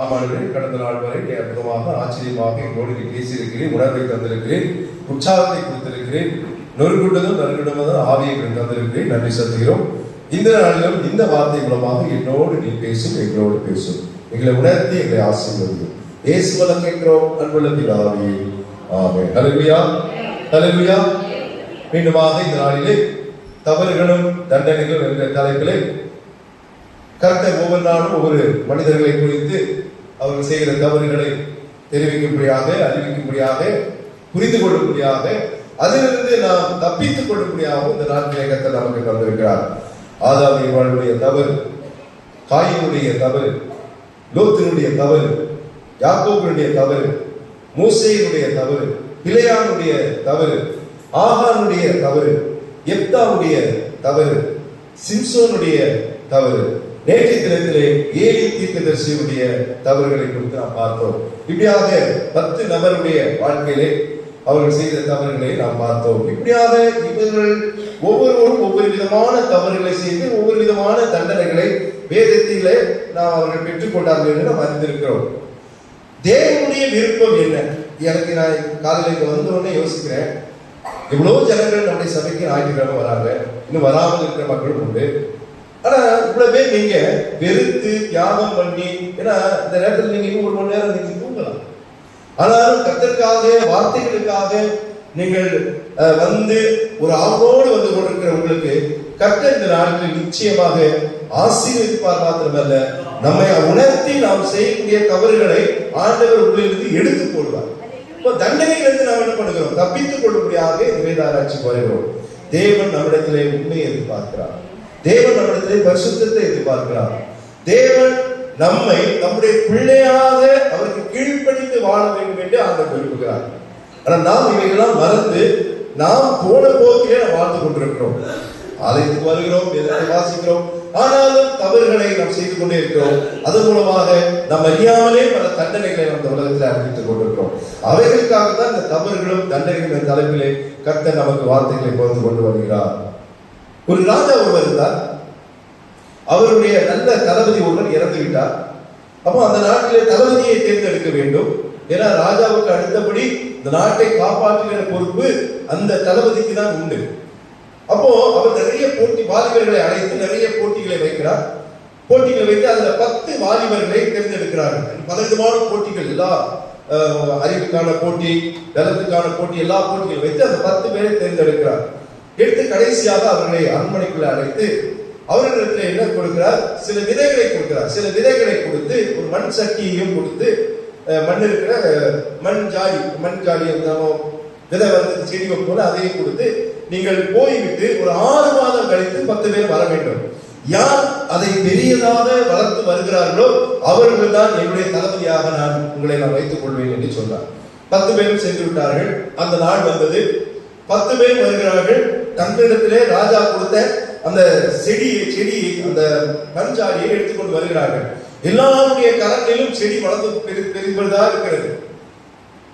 ஆமாண்டவரே, கடந்த நாள் வரை அற்புதமாக ஆச்சரியமாக எங்களோடு நீ பேசியிருக்கிறேன், உணர்வை தந்திருக்கிறேன், உற்சாகத்தை கொடுத்திருக்கிறேன், நொறுங்குண்டதும் நறுங்குண்டதும் ஆவியை தந்திருக்கிறேன். நன்றி செலுத்துகிறோம். இந்த நாளிலும் இந்த வார்த்தை மூலமாக என்னோடு நீ பேசும், எங்களோடு பேசும், எங்களை உணர்த்தி எங்களை ஆசீர்வதியும். இயேசு மூலம் கேட்கிறோம் அன்புள்ள பிதாவே, ஆமென். ஹல்லேலூயா, ஹல்லேலூயா. மீண்டுமாக இந்த நாளிலே தவறுகளும் தண்டனைகளும் என்ற தலைப்பிலே கர்த்தர் ஒவ்வொரு நாளும் ஒவ்வொரு மனிதர்களை குறித்து அவர்கள் செய்கிற தவறுகளை தெரிவிக்கும்படியாக, அறிவிக்கும்படியாக, புரிந்து கொள்ளும்படியாக, அதிலிருந்து நாம் தப்பித்துக் கொள்ளும்படியாக இந்த நாட்களை கர்த்தர் நமக்கு தந்திருக்கிறார். ஆதாம் ஏவாளுடைய தவறு, காயினுடைய தவறு, லோத்தினுடைய தவறு, யாக்கோபுடைய தவறு, மோசேயினுடைய தவறு, பிலேயானுடைய தவறு, ஆகானுடைய தவறு, எப்தாவுடைய தவறு, சிம்சோனுடைய தவறு, நேற்றைய தினத்திலே ஏலி தீர்க்கதரிசியுடைய தவறுகளை குறித்து நாம் பார்த்தோம். இப்படியாக 10 நபருடைய வாழ்க்கையிலே அவர்கள் செய்த தவறுகளை நாம் பார்த்தோம். இப்படியாக இவர்கள் ஒவ்வொருவரும் ஒவ்வொரு விதமான தவறுகளை செய்து ஒவ்வொரு விதமான தண்டனைகளை வேதத்திலே நாம் அவர்கள் பெற்றுக்கொண்டார்கள் என்று நாம் அறிந்திருக்கிறோம். தேவனுடைய விருப்பம் என்ன? எனக்கு நான் காலையில் வந்த உடனே யோசிக்கிறேன், இவ்வளவு ஜனங்கள் நம்முடைய சபைக்கு ஞாயிற்றுக்கிழமை வராங்க, இன்னும் வராமல் இருக்கிற மக்களும் உண்டு. ஆனா இவ்வளவு பேர் நீங்க வெறுத்து தியாகம் பண்ணி, ஏன்னா இந்த நேரத்தில் நீங்க இன்னும் 1 மணி நேரம் நீங்க தூங்கலாம், ஆனாலும் கர்த்தருக்காக வார்த்தைகளுக்காக நீங்கள் வந்து ஒரு ஆர்வத்தோடு வந்து கொண்டிருக்கிற உங்களுக்கு கர்த்தர் இந்த நாட்களில் நிச்சயமாக ஆசீர்வதிப்பார். மாத்திரமல்ல, நம்மை உணர்த்தி நாம் செய்யக்கூடிய தவறுகளை ஆண்டவர் உள்ளிருந்து எடுத்து போடுவார். இப்போ தண்டனையிலிருந்து நாம் என்ன பண்ணுகிறோம்? தப்பித்துக் கொள்ளும்படியாக வேதாராய்ச்சிக்கு வருகிறோம். தேவன் நம்மிடத்திலே உண்மையை எதிர்பார்க்கிறார். தேவன் நம்மிடத்திலே பரிசுத்தத்தை எதிர்பார்க்கிறார். தேவன் நம்மை நம்முடைய பிள்ளையாக அவருக்கு கீழ்ப்படிந்து வாழ வேண்டும் என்று ஆண்டவர் விரும்புகிறார். ஆனால் நாம் இவைகளெல்லாம் மறந்து நாம் போன போக்கிலே வாழ்ந்து கொண்டிருக்கிறோம். ஆலயத்துக்கு வருகிறோம், வேதத்தை வாசிக்கிறோம், ஆனாலும் தவறுகளை நாம் செய்து கொண்டே இருக்கிறோம். அதன் மூலமாக நாம் அறியாமலே பல தண்டனைகளை நம்ம உலகத்தில் அறிவித்துக் கொண்டிருக்கிறோம். அவைகளுக்காக தான் இந்த தவறுகளும் தண்டனைகளும் தலைப்பிலே கர்த்தர் நமக்கு வார்த்தைகளை பகிர்ந்து கொண்டு வருகிறார். ஒரு ராஜா ஒருவர் இருந்தார். அவருடைய நல்ல தளபதி ஒருவர் இறந்து விட்டார். அப்போ அந்த நாட்டிலே தளபதியை தேர்ந்தெடுக்க வேண்டும். ஏன்னா ராஜாவுக்கு அடுத்தபடி இந்த நாட்டை காப்பாற்றுகிற பொறுப்பு அந்த தளபதிக்கு தான் உண்டு. அப்போ அவர் நிறைய வாலிபர்களை அழைத்து நிறைய போட்டிகளை வைக்கிறார். போட்டிகளை வைத்து அதுல 10 வாலிபர்களை தேர்ந்தெடுக்கிறார்கள். பலவிதமான போட்டிகள், எல்லா அறிவுக்கான போட்டி, பலத்துக்கான போட்டி, எல்லா போட்டிகளை வைத்து அந்த 10 பேரை தேர்ந்தெடுக்கிறார். எடுத்து கடைசியாக அவர்களை அரண்மனைக்குள்ள அழைத்து அவர்களிடத்தில் என்ன கொடுக்கிறார்? சில விதைகளை கொடுக்கிறார். சில விதைகளை கொடுத்து ஒரு மண் சட்டியையும் கொடுத்து, மண் இருக்கிற மண் ஜாடி விதை வந்து செடி வைப்போல அதையும் கொடுத்து, நீங்கள் போய்விட்டு ஒரு 6 மாதம் கழித்து 10 பேர் வர வேண்டும். யார் அதை பெரியதாக வளர்த்து வருகிறார்களோ அவர்கள் தான் என்னுடைய தளபதியாக உங்களை நான் வைத்துக் கொள்வேன் என்று சொன்னார். 10 பேரும் சென்று விட்டார்கள். அந்த நாள் வந்தது. 10 பேர் வருகிறார்கள். தங்களிடத்திலே ராஜா கொடுத்த அந்த செடியை அந்த மண்சாடியை எடுத்துக்கொண்டு வருகிறார்கள். எல்லாருடைய கரங்களிலும் செடி வளர்ந்து பெரிதாக இருக்கிறது.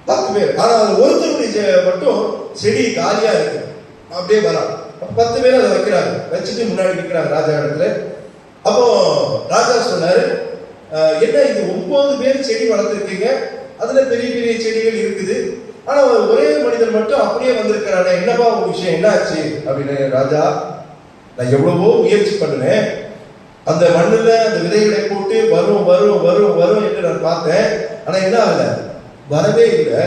10 பேர். ஆனால் ஒருத்தருடைய மட்டும் செடி காலியா இருக்கு, அப்படியே வரா. 10 பேர் அதை வைக்கிறாங்க. வச்சுட்டு முன்னாடி நிற்கிறாங்க ராஜா இடத்துல. அப்போ ராஜா சொன்னாரு, என்ன இது 9 பேர் செடி வளர்த்துருக்கீங்க, அதுல பெரிய பெரிய செடிகள் இருக்குது, ஆனா ஒரே மனிதன் மட்டும் அப்படியே வந்திருக்கிறானே, என்னப்பா ஒரு விஷயம், என்ன ஆச்சு அப்படின்னு. ராஜா, நான் எவ்வளவோ முயற்சி பண்ணினேன், அந்த மண்ணுல அந்த விதைகளை போட்டு வரும் வரும் வரும் வரும் என்று நான் பார்த்தேன், ஆனா என்ன ஆகல, வரவே இல்லை.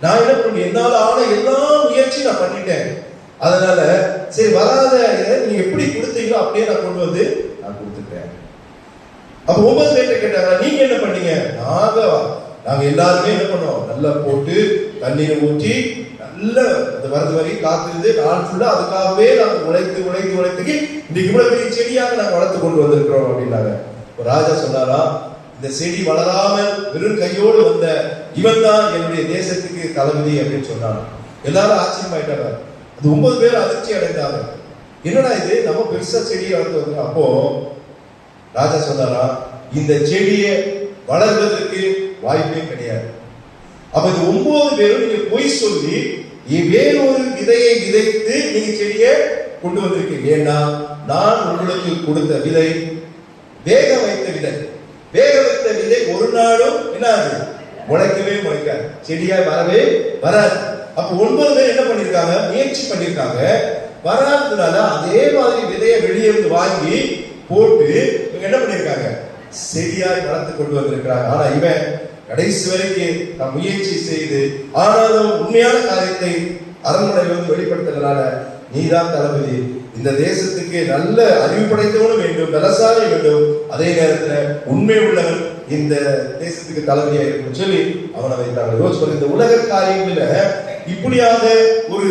நான் என்ன பண்ண, என்னால ஆன எல்லா முயற்சியும் நான் பண்ணிட்டேன். அதனால சரி வராத நீங்க எப்படி கொடுத்தீங்களோ அப்படியே நான் கொண்டு வந்து நான் கொடுத்துட்டேன். அப்ப 9 பேர்ட்ட கேட்டாங்க, நீங்க என்ன பண்ணீங்க? நாங்க எல்லாருமே என்ன பண்ணோம், நல்லா போட்டு தண்ணீரை ஊற்றி நல்ல அந்த வரது வரை காத்திருந்து நாள் ஃபுல்லா அதுக்காகவே நாங்க உழைத்து இன்னைக்கு இவ்வளவு பெரிய செடியாக நாங்க வளர்த்து கொண்டு வந்திருக்கிறோம் அப்படின்னாங்க. ராஜா சொன்னாரா, இந்த செடி வளராமல் வெறும் கையோடு வந்த இவன் தான் என்னுடைய தேசத்துக்கு தளபதி அப்படின்னு சொன்னாங்க. எல்லாரும் ஆச்சரியமாயிட்டாங்க. அது 9 பேர் அதிர்ச்சி அடைந்தாங்க. என்னடா இது, நம்ம பெருசா செடியை வளர்த்து வந்தோம். அப்போ ராஜா சொன்னாரா, இந்த செடியை வளர்வதற்கு வாய்ப்பே கிடையாது. அப்ப இந்த 9 பேரும் நீங்க பொய் சொல்லி வேறொரு விதையை விதைத்து நீங்க செடியை கொண்டு வந்திருக்கீங்க. ஏன்னா நான் உங்களுக்கு கொடுத்த விதை வேக வைத்த விதை. வேக வைத்த விதை ஒரு நாளும் என்ன ஆகுது? முளைக்கவே முளைக்காது, செடியாய் வரவே வராது. அப்ப 9 பேர் என்ன பண்ணிருக்காங்க? முயற்சி பண்ணிருக்காங்க. வராததுனால அதே மாதிரி விதையை வெளியே இருந்து வாங்கி போட்டு இவங்க என்ன பண்ணிருக்காங்க? செடியாய் வளர்த்து கொண்டு வந்திருக்கிறாங்க. ஆனா இவன் கடைசி வரைக்கும் நான் முயற்சி செய்து ஆனாலும் உண்மையான காரியத்தை அரண்மனையில் வந்து வெளிப்படுத்துறதுனால, நீதான் தளபதி, இந்த தேசத்துக்கு நல்ல அறிவு படைத்தவனும் வேண்டும், பலசாலி வேண்டும், அதே நேரத்தில் உண்மை உள்ளவன் இந்த தேசத்துக்கு தளபதியா இருக்கும் சொல்லி அவனை வைத்தாங்க. யோசிச்சு இந்த உலக காரியங்கள இப்படியாக ஒரு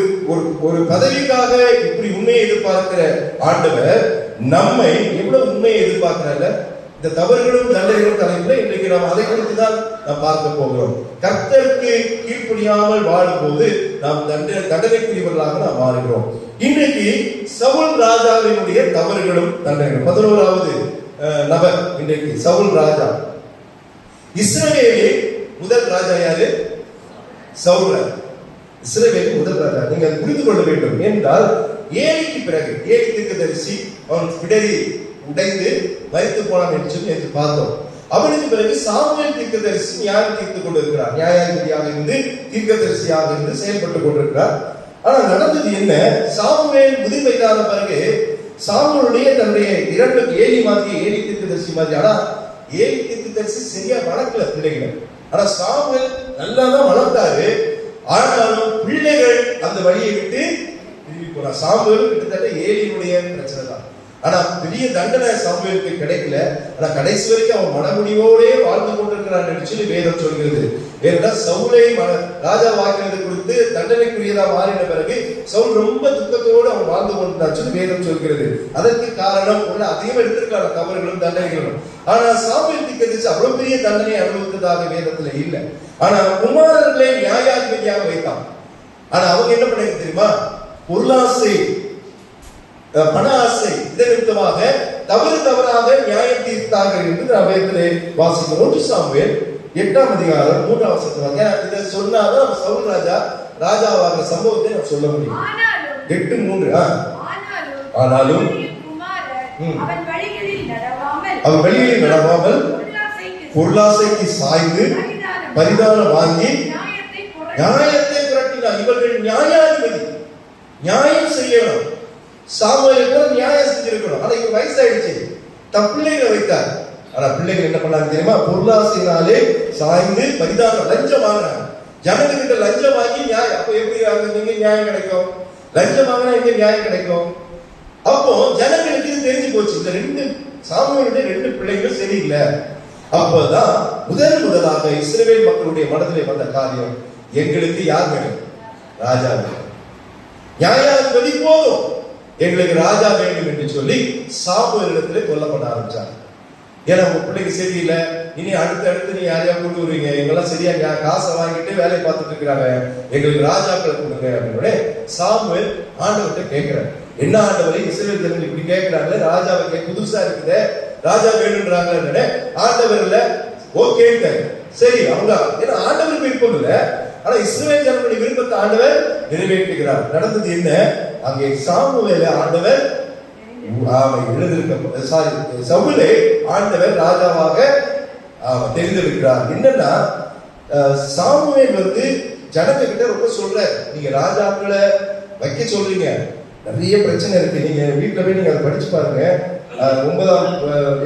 ஒரு பதவிக்காக இப்படி உண்மையை எதிர்பார்க்கிற ஆண்டவர் நம்மை எவ்வளவு உண்மையை எதிர்பார்க்கிறாங்க. இந்த தவறுகளும் தண்டனைகளும் தலைப்புல இன்றைக்கு நாம் அதை குறித்து தான் நாம் பார்க்க போகிறோம். கர்த்தருக்கு கீழ்ப்படியாமல் வாழும்போது நாம் தண்டனைக்குரியவர்களாக நாம் மாறுகிறோம். இன்றைக்கு சவுல் ராஜாவினுடைய தவறுகளும் தண்டனைகளும் 11வது நபர் இன்றைக்கு சவுல் ராஜா. இஸ்ரவேலில் முதல் ராஜா யாரு? சவுல். இஸ்ரவேலின் முதல் ராஜா. நீங்க புரிந்து கொள்ள வேண்டும் என்றால், ஏலிக்கு பிறகு ஏலி தீர்க்கதரிசி அவன் பிடரி உடைந்து மரித்து போனான் என்று சொல்லி நேற்று பார்த்தோம். அவனுக்கு பிறகு சாமுவேல் தீர்க்கதரிசி நியாயம் தீர்த்துக் கொண்டிருக்கிறார். நியாயாதிபதியாக இருந்து தீர்க்கதரிசியாக இருந்து செயல்பட்டுக் கொண்டிருக்கிறார். ஆனா நடந்தது என்ன? சாமுவேல் முதிர்வயதான பிறகு சாமுவேலுடைய தன்னுடைய இரண்டு ஏலி மாதிரி, ஏலி தீர்க்கதரிசி மாதிரி, ஆனா ஏலி தீர்க்கதரிசி சரியா வளர்க்கல பிள்ளைகளை. ஆனா சாமுவேல் நல்லா தான் வளர்த்தாரு. ஆனாலும் பிள்ளைகள் அந்த வழியை விட்டு திரும்பி போனார். சாமுவேல் கிட்டத்தட்ட ஏலியினுடைய பிரச்சனை தான். ஆனா பெரிய தண்டனை சாமுவேலுக்கு கிடைக்கல. ஆனா கடைசி வரைக்கும் அவன் மனமுடிவோடே வாழ்ந்து கொண்டிருக்கிறான் என்று சொல்லி வேதம் சொல்கிறது. ஏன்னா சவுலை ராஜா வாக்கினது குறித்து தண்டனைக்குரியதா மாறின பிறகு சவுல் ரொம்ப துக்கத்தோடு அவன் வாழ்ந்து கொண்டிருந்தான் சொல்லி வேதம் சொல்கிறது. அதற்கு காரணம் அதிகம் எடுத்திருக்கான தவறுகளும் தண்டனைகளும். ஆனா சாமுவேல் தீர்க்கதரிசி அவ்வளவு பெரிய தண்டனை அனுபவித்ததாக வேதத்துல இல்லை. ஆனா குமாரர்களை நியாயாதிபதியாக வைத்தான். ஆனா அவங்க என்ன பண்ணி தெரியுமா? பொருளாசை, பண ஆசை, இதன் நிமித்தமாக தவறாக நியாயம் தீர்த்தார்கள் என்று வேதத்திலே வாசிக்கிறோம். 1 சாமுவேல் 8ஆம் அதிகாரம் 3ஆம் வசனம். இதை சொன்னாதான் சவுல் ராஜாவாகிற சம்பவத்தை நான் சொல்ல முடியும். 8:3. ஆனாலும் அவன் வழிகளில் நடவாமல் பொருளாசைக்கு சாய்ந்து பரிதானம் வாங்கி நியாயத்தை புரட்டினார். இவர்கள் நியாயாதிபதி, நியாயம் செய்யணும். சாமுவேல் கூட நியாயம் செஞ்சிருக்கணும். ஆனா இவங்க வயசாயிடுச்சு, தன் பிள்ளைகளை வைத்தார். ஆனா பிள்ளைகள் என்ன பண்ணாங்க தெரியுமா? பொருளாசையினாலே சாய்ந்து பரிதானம், லஞ்சம் வாங்கினாங்க. ஜனங்கிட்ட லஞ்சம் வாங்கி நியாயம். அப்ப எப்படி எங்க நியாயம் கிடைக்கும்? லஞ்சம் வாங்கினா எங்க நியாயம் கிடைக்கும்? அப்போ ஜனங்களுக்கு இது தெரிஞ்சு போச்சு, இந்த சாமுவேலுடைய 2 பிள்ளைகள் சரியில்லை. அப்பதான் முதலாக இஸ்ரவேல் மக்களுடைய மனதிலே வந்த காரியம், எங்களுக்கு யார் வேணும்? ராஜா வேணும். நியாயாதிபதி போதும், எங்களுக்கு ராஜா வேண்டும் என்று சொல்லி சாமுவேலிடத்திலே கொல்லப்பட ஆரம்பிச்சார். ஏன்னா உங்க பிள்ளைக்கு சரியில்லை, இனி அடுத்து நீ யாரையா கொண்டு வருவீங்க, எங்கெல்லாம் சரியா காசை வாங்கிட்டு வேலையை பார்த்துட்டு இருக்கிறாங்க, எங்களுக்கு ராஜாக்களை கொடுங்க அப்படின்னு சாமுவேல் ஆண்டவர்கிட்ட கேட்கிறார். என்ன ஆண்டவரை, இஸ்ரவேல் ஜனங்கள் இப்படி கேட்கிறாங்க, ராஜாவை புதுசா இருக்குது, ராஜா வேணும்ன்றாங்க. ஆண்டவர்ல ஓகே சரி அவங்க, ஏன்னா ஆண்டவருக்கு விருப்பம் இல்லை, ஆனா இஸ்ரவேல் ஜனங்களுடைய விருப்பத்தை ஆண்டவர் நிறைவேற்றுகிறார். நடந்தது என்ன? அங்கே சாமுவேலை ஆண்டவர் சவுலை ஆண்டவர் ராஜாவாக தெரிந்திருக்கிறார். என்னன்னா சாமுவேல் ஜனங்க கிட்ட ரொம்ப சொல்ற, நீங்க ராஜாக்களை வைக்க சொல்றீங்க, நிறைய பிரச்சனை இருக்கு, நீங்க வீட்டுல போய் நீங்க அதை படிச்சு பாருங்க.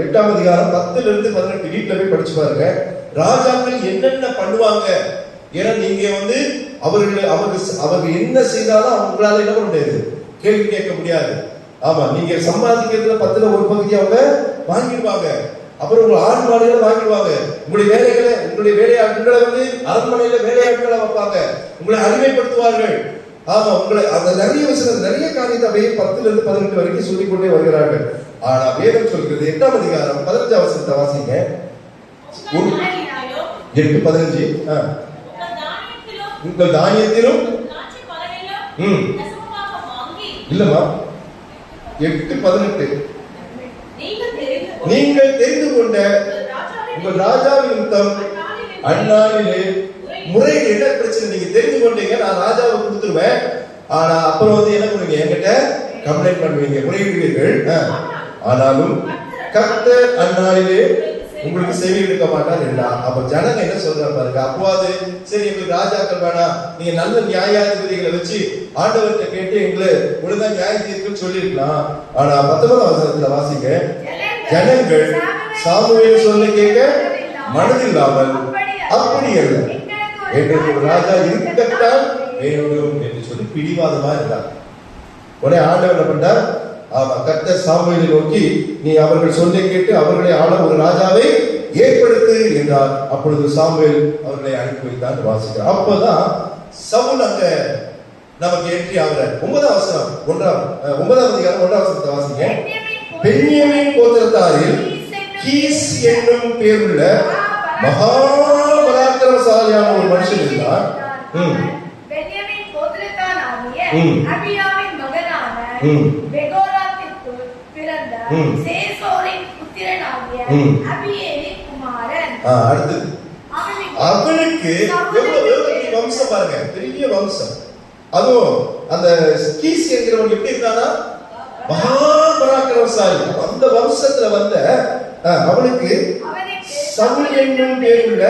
8ஆம் அதிகாரம் 10-18 வீட்டுல போய் படிச்சு பாருங்க. ராஜாக்கள் என்னென்ன பண்ணுவாங்க, ஏன்னா நீங்க அவங்க என்ன செய்தாலும் அவங்களால என்ன பண்ண முடியாது, கேள்வி கேட்க முடியாது. ஆமா, நீங்க சம்பாதிக்கிறதுல 10ல் ஒரு பகுதி அவங்க வாங்கிடுவாங்க. அப்புறம் உங்க ஆண் மாடுகளை வாங்கிடுவாங்க. உங்களுடைய வேலையாட்களை அரண்மனையில வேலையாட்களை வைப்பாங்க, உங்களை அடிமைப்படுத்துவார்கள். ஆமா, உங்களை அந்த நிறைய விஷயம், நிறைய காரியத்தை அப்படியே 10-18 வரைக்கும் சொல்லிக் கொண்டே வருகிறார்கள். ஆனா வேதம் சொல்கிறது 8ஆம் அதிகாரம் 15ஆம் வசனத்தை வாசிங்க. 8:15. உங்கள் தானியத்திலும் இல்லமா 8:18 நீங்கள் தெரிந்து கொண்ட உங்கள் ராஜாவின் நிமித்தம் அந்நாளிலே முறையில் என்ன பிரச்சனை நீங்க தெரிந்து கொண்டீங்க, நான் ராஜாவை கொடுத்துருவேன். ஆனா அப்புறம் என்ன பண்ணுவீங்க, என்கிட்ட கம்ப்ளைண்ட் பண்ணுவீங்க, முறையிடுவீர்கள். ஆனாலும் கர்த்தர் அந்நாளிலே உங்களுக்கு செவி எடுக்க மாட்டார் என்றார். அப்ப ஜனங்க என்ன சொல்றாங்க பாருங்க. அப்போது சரி எங்களுக்கு ராஜாக்கள் வேணாம், நீங்க நல்ல நியாயாதிபதிகளை வச்சு ஆண்டவர்கிட்ட கேட்டு எங்களை ஒழுங்கா நியாய தீர்க்குன்னு சொல்லிருக்கலாம். ஆனா 19ஆம் வசனத்துல வாசிங்க, ஜனங்கள் சாமுவேல் சொல்ல கேட்க மனதில்லாமல் அப்படி அல்ல, எங்களுக்கு ஒரு ராஜா இருக்கத்தான் வேண்டும் என்று சொல்லி பிடிவாதமா இருந்தார். உடனே ஆண்டவர் என்ன பண்ணார், கர்த்தர் சாமுவேலை நோக்கி, நீ அவர்கள் சொல்லை கேட்டு அவர்களை ஆள ஒரு ராஜாவை ஏற்படுத்து என்றார். அப்பொழுது சாமுவேல் அவர்களை அனுப்பி வைத்தார் வாசிக்கிறார். அப்பதான் சவுல் அங்க நமக்கு ஏற்றி ஆகிறார். 9ஆம் வசனம் 9ஆம் அதிகாரம் 1ஆம் வசனத்தை வாசிங்க. பென்யமீன் கோத்திரத்தாரில் கீஸ் என்னும் பேருள்ள மகா பராக்கிரமசாலியான ஒரு மனுஷன் இருந்தார். பென்யமீன் கோத்திரத்தானாகிய அபியாவின் மகனான பெகோராத்திற்கு பிறந்த சேசோரின் புத்திரனாகிய அபியேலின் குமாரன். அடுத்து அவனுக்கு எவ்வளவு வம்சம் பாருங்க, பெரிய வம்சம். அதுவும் அந்த கீஸ் என்கிறவன் எப்படி இருந்தானா, மகா பராக்கிரமசாலி. அந்த வம்சத்துல வந்த அவனுக்கு சவுல் என்னும் பேருள்ள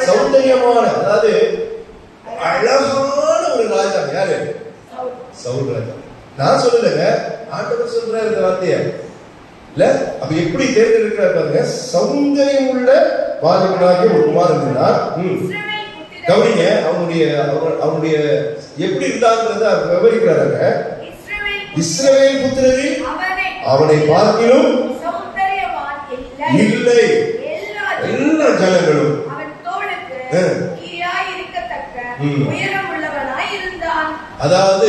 சௌந்தரியமான, அதாவது அழகான ஒரு ராஜா. யாரு? சவுல் ராஜா. நான் சொல்லலைங்க, ஆண்டவர் சொல்றாரு இந்த வார்த்தைய. இல்ல அப்ப எப்படி தேர்ந்தெடுக்கிறார் பாருங்க. சௌந்தரியம் உள்ள வாலிபனாகிய ஒரு குமாரன் இருந்தார். கவனிங்க, அவனுடைய எப்படி இருந்தாங்கிறத விவரிக்கிறாங்க. இஸ்ரவேல் புத்திரரில் அவனை பார்க்கிலும் இல்லை எல்லா ஜனங்களும் அதாவது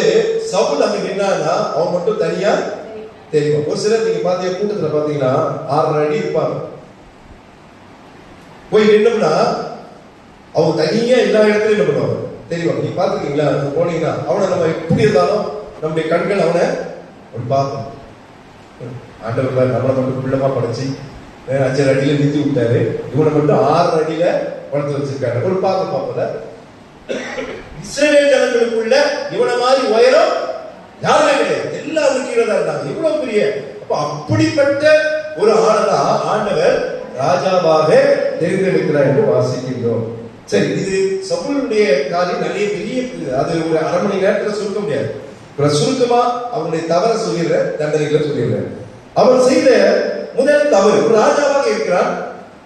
சவுல் அங்க என்னன்னா அவன் மட்டும் தனியா தெரியும். ஒரு சிலர் நீங்க பாத்தீங்க, கூட்டத்துல பாத்தீங்கன்னா 6 அடி இருப்பாங்க. போய் நின்னோம்னா அவங்க தனியா எல்லா இடத்துலயும் என்ன பண்ணுவாங்க தெரியும். நீங்க பாத்துருக்கீங்களா? போனீங்கன்னா அவனை நம்ம எப்படி இருந்தாலும் நம்முடைய கண்கள் அவனை பார்க்கும். ஆண்டவர் நம்மளை மட்டும் பிள்ளமா படைச்சு 5 அடியில நிறுத்தி விட்டாரு, இவனை மட்டும் 6 அடியில வளர்த்து வச்சிருக்காரு. ஒரு பார்ப்போம்ல, இஸ்ரவேல் ஜனங்களுக்குள்ள இவனை மாதிரி உயரம் யாருமே கிடையாது, எல்லாரும் கீழே தான் இருந்தாங்க. இவ்வளவு பெரிய, அப்ப அப்படிப்பட்ட ஒரு ஆளதான் ஆண்டவர் ராஜாவாக தேர்ந்தெடுக்கிறார் என்று வாசிக்கின்றோம். சரி, இது சவுலுடைய காரியம் நிறைய பெரிய, அது ஒரு 1/2 மணி நேரத்துல சுருக்க முடியாது. சுருக்கமா அவனுடைய தவற சொல்லிடுற, தண்டனைகளை சொல்லிடுற. அவன் செய்த முதல் தவறு, ஒரு ராஜாவாக இருக்கிறான்,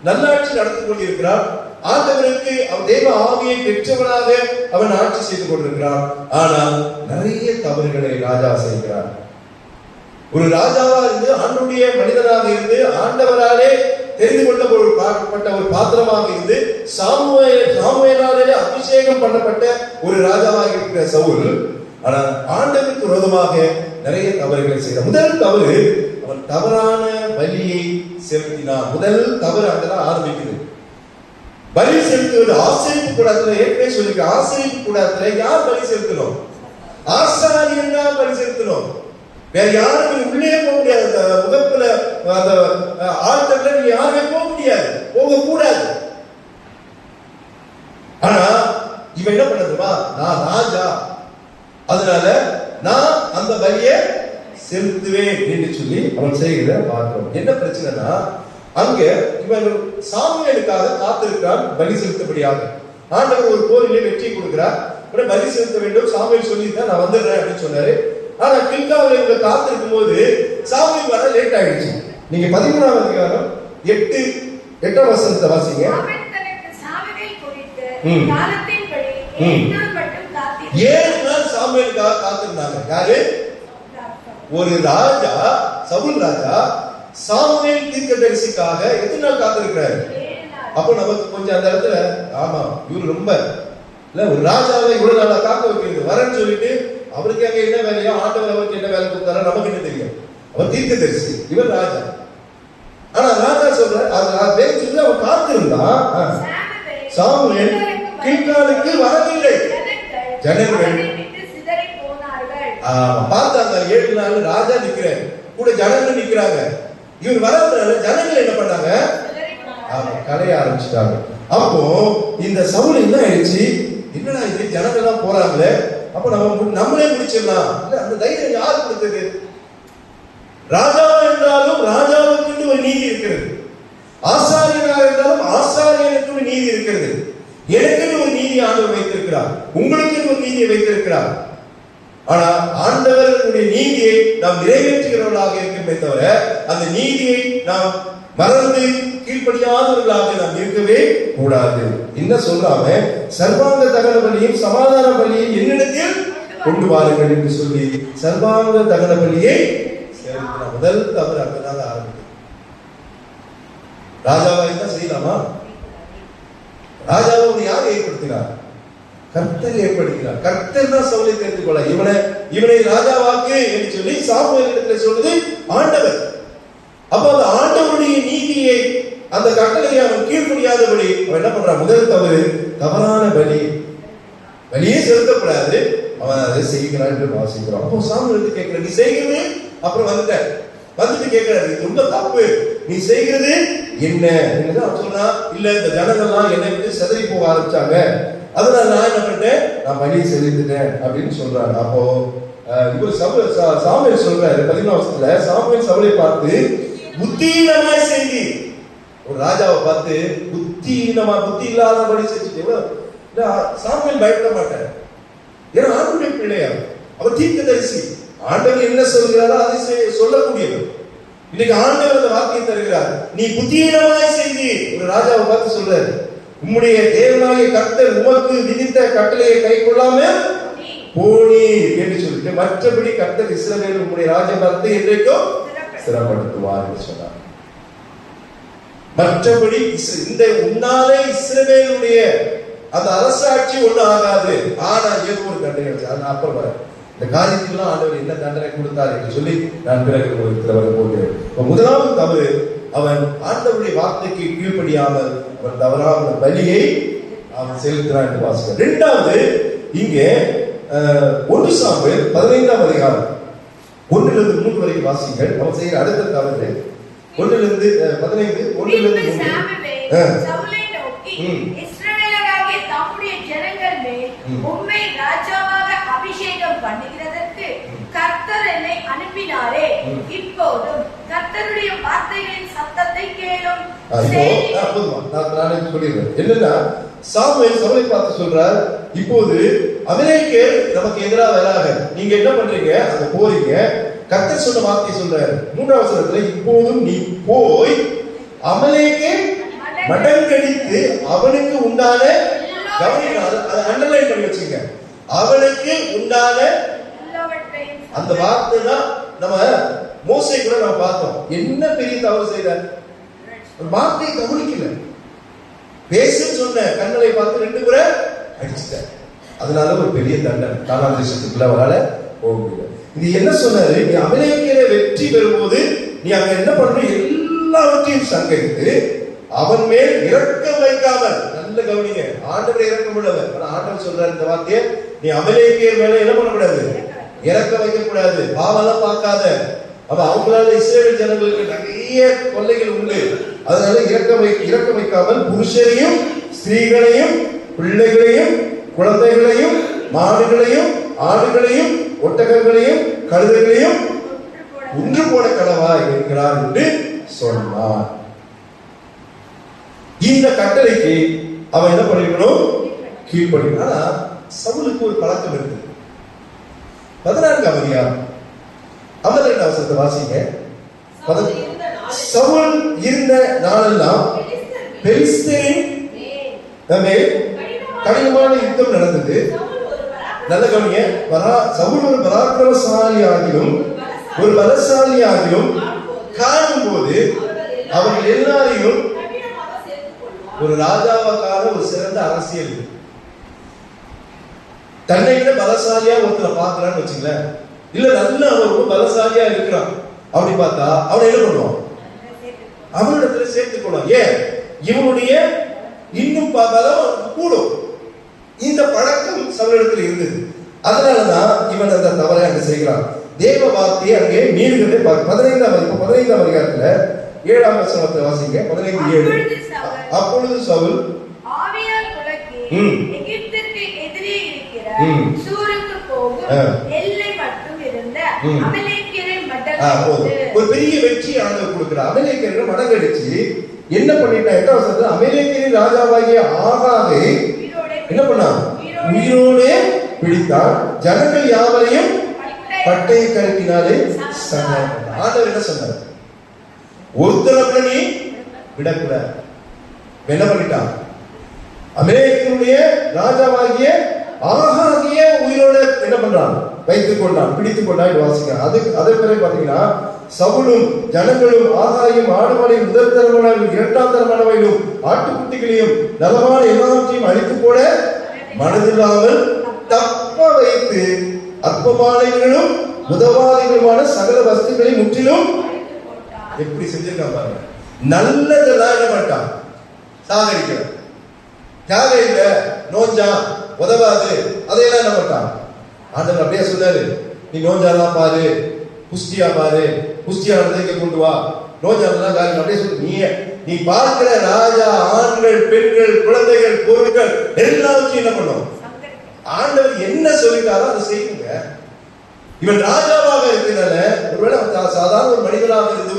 நல்லாட்சி நடத்தி கொண்டிருக்கிறான், ஆண்டவருக்கு அவன் தேவ ஆவியை பெற்றவனாக அவன் ஆட்சி செய்து கொண்டிருக்கிறான். ஆனால் நிறைய தவறுகளை ராஜா செய்கிறான். ஒரு ராஜாவா இருந்து ஆண்டுடைய மனிதனாக இருந்து ஆண்டவராலே தெரிந்து கொள்ளப்பட்ட ஒரு பாத்திரமாக இருந்து சாமுவேலாலே அபிஷேகம் பண்ணப்பட்ட ஒரு ராஜாவாக இருக்கிற சவுல், ஆனால் ஆண்டவருக்கு விரோதமாக நிறைய தவறுகளை செய்தார். முதல் தவறு, அவன் தவறான பலியை செலுத்தினான். முதல் தவறு அங்கதான் ஆரம்பிக்குது. பலி செலுத்துவது ஆசரிப்பு கூடத்துல, ஏற்கனவே சொல்லிருக்க, ஆசரிப்பு கூடத்துல யார் பலி செலுத்தணும்? ஆசாரியன் தான் பலி செலுத்தணும். வேற யாரும் உள்ளே போக முடியாது. முகத்துல அந்த ஆழ்த்தல நீ யாருமே போக முடியாது, போக கூடாது. ஆனா இவன் என்ன பண்ணதுமா, நான் ராஜா, அதனால நான் அந்த பலியை செலுத்துவேன் என்று சொல்லி அவன் செய்கிறத பார்க்கிறோம். என்ன பிரச்சனைனா, அங்க இவன் சாமுவேலுக்காக காத்திருக்கிறான் பலி செலுத்தபடியாக. ஆண்டவர் ஒரு போரிலே வெற்றி கொடுக்கிறார், உடனே பலி செலுத்த வேண்டும். சாமுவேல் சொல்லியிருந்தா நான் வந்துடுறேன் அப்படின்னு சொன்னாரு. ஆனா கில்காவில் இவங்க காத்திருக்கும் போது சாமுவேல் வர லேட் ஆயிடுச்சு. நீங்க 13ஆம் அதிகாரம் 8ஆம் வசனத்தை வாசிங்க. 7 நாள் சாமுவேலுக்காக காத்திருந்தாங்க. யாரு? ஒரு ராஜா, சவுல் ராஜா சாமுவேல் தீர்க்கதரிசிக்காக எத்தனை நாள் காத்திருக்கிறாரு? அப்போ நமக்கு கொஞ்சம் அந்த இடத்துல, ஆமா இவரு ரொம்ப இல்ல, ஒரு ராஜாவை இவ்வளவு நாளா காக்க வைக்கிறது, வரேன்னு சொல்லிட்டு அவருக்கு அங்க என்ன வேலையோ, ஆண்டவர் அவருக்கு என்ன வேலை கொடுத்தாரோ நமக்கு என்ன தெரியும்? அவர் தீர்க்கதரிசி, இவர் ராஜா. ஆனா ராஜா சொல்ற அவன் காத்திருந்தான். சாமுவேல் கில்காலுக்கு வரவில்லை. ஜனங்கள் பார்த்தாங்க, 7 நாள் ராஜா நிக்கிறார், கூட ஜனங்கள் நிக்கிறாங்க. இவர் வரதுனால ஜனங்கள் என்ன பண்ணாங்க? கலைய ஆரம்பிச்சுட்டாங்க. அப்போ இந்த சவுல் என்ன ஆயிடுச்சு, என்னடா இது ஜனங்கள் எல்லாம் போறாங்களே, அப்ப நம்மளே முடிச்சிடலாம். இல்ல, அந்த தைரியம் யார் கொடுத்தது? ராஜா என்றாலும் ராஜாவுக்கு என்று ஒரு நீதி இருக்கிறது. ஆசாரியனாக இருந்தாலும் ஆசாரியனுக்கு ஒரு நீதி இருக்கிறது. எனக்கு ஒரு நீதி ஆண்டவர் வைத்திருக்கிறார், உங்களுக்கு ஒரு நீதியை வைத்திருக்கிறார். ஆனா ஆண்டவருடைய நீதியை நாம் நிறைவேற்றுகிறவர்களாக இருக்கிறோமே தவிர அந்த நீதியை நாம் மறந்து கீழ்ப்படியாதவர்களாக நாம் இருக்கவே கூடாது. என்ன சொல்றாம சர்வாங்க தகன பலியும் சமாதான பலியை என்னிடத்தில் கொண்டு வாருங்கள் என்று சொல்லி சர்வாங்க தகன பலியை முதல் தவறு அங்கதான் ஆரம்பிக்கும். ராஜாவாக தான் செய்யலாமா? ராஜாவை யார் ஏற்படுத்தினார்? கர்த்தர் ஏற்படுத்தினார். கர்த்தர் தான் சவுலை தெரிந்து கொள்ள இவனை ராஜாவாக்கு என்று சொல்லி சாமுவேலிடத்தில் சொல்லுது ஆண்டவர். அப்ப அந்த ஆண்டவருடைய நீதியை அந்த கட்டளையை அவன் கீழ்ப்படியாதபடி அவன் என்ன பண்றான்? முதல் தவறு தவறான பலியே செலுத்தக்கூடாது, அவன் அதை செய்கிறான் என்று வாசிக்கிறான். அப்போ சாமுவேல் கேட்கிற, நீ செய்கிறது, அப்புறம் வந்துட்டு கேட்கிறாரு, இது ரொம்ப தப்பு, நீ செய்கிறது என்ன? அவன் சொல்றான், இல்ல இந்த ஜனங்கள்லாம் என்னை விட்டு செதறி போக ஆரம்பிச்சாங்க, அதனால நான் என்ன பண்ணிட்டேன், நான் பலியை செலுத்திட்டேன் அப்படின்னு சொல்றாங்க. அப்போ இவர் சாமுவேல் சொல்றாரு 14 சாமுவேல் சவுலை பார்த்து புத்தியினமாய் செய்தி. ஒரு ராஜாவை பார்த்து புத்தி இல்லாதபடி செஞ்சுட்டு சாமுவேல் பயப்பட மாட்டார். ஏன்னா ஆண்டவருடைய பிள்ளையா, அவர் தீர்க்கதரிசி, ஆண்டவர் என்ன சொல்கிறாரோ அதை சொல்லக்கூடியவர். இன்னைக்கு ஆண்டவர் அந்த வார்த்தையை தருகிறார், நீ புத்தியினமாய் செய்தி. ஒரு ராஜாவை பார்த்து சொல்றாரு, உம்முடைய தேவனாகிய கர்த்தர் உமக்கு விதித்த கட்டளையை கை கொள்ளாம போனி என்று சொல்லிட்டு மற்றபடி கர்த்தர் இஸ்ரவேல் உம்முடைய ராஜபாரத்தை என்றைக்கும் சிறப்படுத்துவார் என்று சொன்னார். மற்றபடி இந்த உன்னாலே இஸ்ரவேலுடைய அந்த அரசாட்சி ஒண்ணு ஆகாது. ஆனா ஏதோ ஒரு தண்டனை வச்சு அப்புறம் வர இந்த காரியத்திலாம் ஆண்டவர் என்ன தண்டனை கொடுத்தார் என்று சொல்லி நான் பிறகு போகிறேன். முதலாவது தவறு, அவன் ஆண்டவருடைய வார்த்தைக்கு கீழ்ப்படியாமல் அவன் தவறான பலியை அவன் செலுத்தினான் என்று வாசிக்கிறார். இரண்டாவது, இங்கே 1 சாமுவேல் 15 அதிகாரம் 1-3 வரைக்கும் வாசிங்கள். அவன் செய்கிற அடுத்த தவறு 1-15 உம்மை ராஜாவாக அபிஷேகம் பண்ணுகிறதற்கு கர்த்தர் என்னை அனுப்பினாரே, இப்போதும் கர்த்தருடைய வார்த்தைகளின் சத்தத்தை கேளும். என்னன்னா சாமுவேல் சவுலை பார்த்து சொல்றார், இப்போது அமலேக்கியர் நமக்கு எதிராக வராங்க, நீங்க என்ன பண்றீங்க, அங்க போறீங்க, கர்த்தர் சொன்ன வார்த்தையை சொல்றாரு 3ஆம் வசனத்துல, இப்போதும் நீ போய் அமலேக்கை மடங்கடித்து அவனுக்கு உண்டான அண்டர்லைன் பண்ணி வச்சுங்க, அவனுக்கு உண்டான அந்த வார்த்தை தான். நம்ம மோசே கூட நம்ம பார்த்தோம், என்ன பெரிய தவறு செய்தார், வார்த்தையை கவனிக்கல, பேசுன்னு சொன்ன கண்களை பார்த்து 2 முறை அடிச்சுட்டார். அதனால ஒரு பெரிய தண்டனை, கானான் தேசத்துக்குள்ள அவரால போக முடியல. இது என்ன சொன்னாரு, நீ அமலேக்கியரை வெற்றி பெறும்போது நீ அங்க என்ன பண்ற, எல்லாவற்றையும் சங்கரித்து அவன் மேல் இரக்கம் வைக்காமல், நல்ல கவனிங்க, ஆண்டவர் இரக்கம் உள்ளவர். ஆனா ஆண்டவர் சொல்றாரு இந்த வார்த்தையை, நீ அமலேக்கியர் மேல என்ன பண்ணக்கூடாது, இரக்கம் வைக்க கூடாது, பாவெல்லாம் பார்க்காத. அப்ப அவங்களால இஸ்ரவேல் ஜனங்களுக்கு நிறைய கொள்ளைகள் உண்டு, அதனால இரக்கம் வைக்காமல் புருஷரையும் ஸ்திரீகளையும் பிள்ளைகளையும் குழந்தைகளையும் மாடுகளையும் ஆடுகளையும் ஒட்டகங்களையும் கழுதைகளையும் ஒன்று போட கடவா இருக்கிறார் என்று சொன்னார். இந்த கட்டளைக்கு அவன் என்ன பண்ணிக்கணும், கீழ்ப்படிக்கணும். ஆனா சவுலுக்கு ஒரு பழக்கம் இருக்கு. 14ஆம் அதிகாரம் 52 வசனத்தை வாசிங்க. சவுல் இருந்த நாளெல்லாம் பெலிஸ்தரின் மேல் கடினமான யுத்தம் நடந்தது. நல்ல கவனிங்க, சவுல் ஒரு பராக்கிரமசாலியாகிலும் ஒரு பலசாலியாகிலும் காணும்போது அவர்கள் எல்லாரையும் ஒரு ராஜாவுக்கான ஒரு சிறந்த அரசியல், தன்னை விட பலசாலியா ஒருத்தரை பார்க்கலான்னு வச்சுங்களேன், இல்ல நல்ல அவன் ரொம்ப பலசாலியா இருக்கிறான் அப்படி பார்த்தா அவனை என்ன பண்ணுவான், அவனிடத்துல சேர்த்துக்கணும். ஏன், இவனுடைய இன்னும் பலம் கூடும். இந்த பழக்கம் சவுலிடத்தில் இருந்தது. அதனாலதான் இவன் அந்த தவறை அங்க செய்கிறான். தேவ வார்த்தையை அங்கே மீறுகிறதை 15ஆம் அதிகாரத்துல 7ஆம் வசனத்தை வாசிங்க. 15:7. அப்பொழுது சவுல் ஆவியால் உலகி எகிப்திற்கு எதிரே இருக்கிற சூருக்கு போகும் எல்லை மட்டும் இருந்த அமலேக்கியரை மடங்க ஒரு பெரிய வெற்றி ஆண்டவர் கொடுக்கிறார். அமலேக்கியர்கள் மடங்கடிச்சு என்ன பண்ணிட்டான்? அமலேக்கியரின் ராஜாவாகிய ஆகாகை என்ன பண்ணான்? உயிரோடே பிடித்தான். ஜனங்கள் யாவரையும் பட்டய கருக்கினாலே ஆண்டவர் என்ன சொன்னார்? ஒருத்தர நீ விடக்கூடாது. என்ன பண்ணிட்டான்? அமலேக்கியருடைய ராஜாவாகிய ஆகாகிய உயிரோட என்ன பண்றான்? வைத்துக் கொண்டான், பிடித்துக் கொண்டான். வாசிக்க அதே பிறகு பாத்தீங்கன்னா, சவுலும் ஜனங்களும் ஆகாயும் ஆடுமாடையும் முதல் தரமானவையும் இரண்டாம் தரமானவையும் ஆட்டுக்குட்டிகளையும் நலமான எல்லாவற்றையும் அழித்து போட மனதில்லாமல் தப்ப வைத்து அற்பமானங்களும் உதவாதிகளுமான சகல வஸ்துக்களை முற்றிலும் எப்படி செஞ்சிருக்கான் பாருங்க. நல்லதெல்லாம் என்ன பண்ணிட்டான்? சாகரிக்கிறான். தியாகம் இல்ல, நோஞ்சா உதவாது, அதையெல்லாம் என்ன பண்ணிட்டான்? ஆண்டவர் அப்படியே சொன்னாரு, நீ நோஞ்சாலாம் பாரு, புஷ்டியா பாரு, புஷ்டியானதை கொண்டு வா, நோஞ்சாலாம் காரியம் அப்படியே சொல்லு. நீ பார்க்கிற ராஜா, ஆண்கள், பெண்கள், குழந்தைகள், பொருட்கள் எல்லாத்தையும் என்ன பண்ணும்? ஆண்டவர் என்ன சொல்லிட்டாரோ அதை செய்யுங்க. இவன் ராஜாவாக இருக்கிறதால, ஒருவேளை சாதாரண ஒரு மனிதனாக இருந்து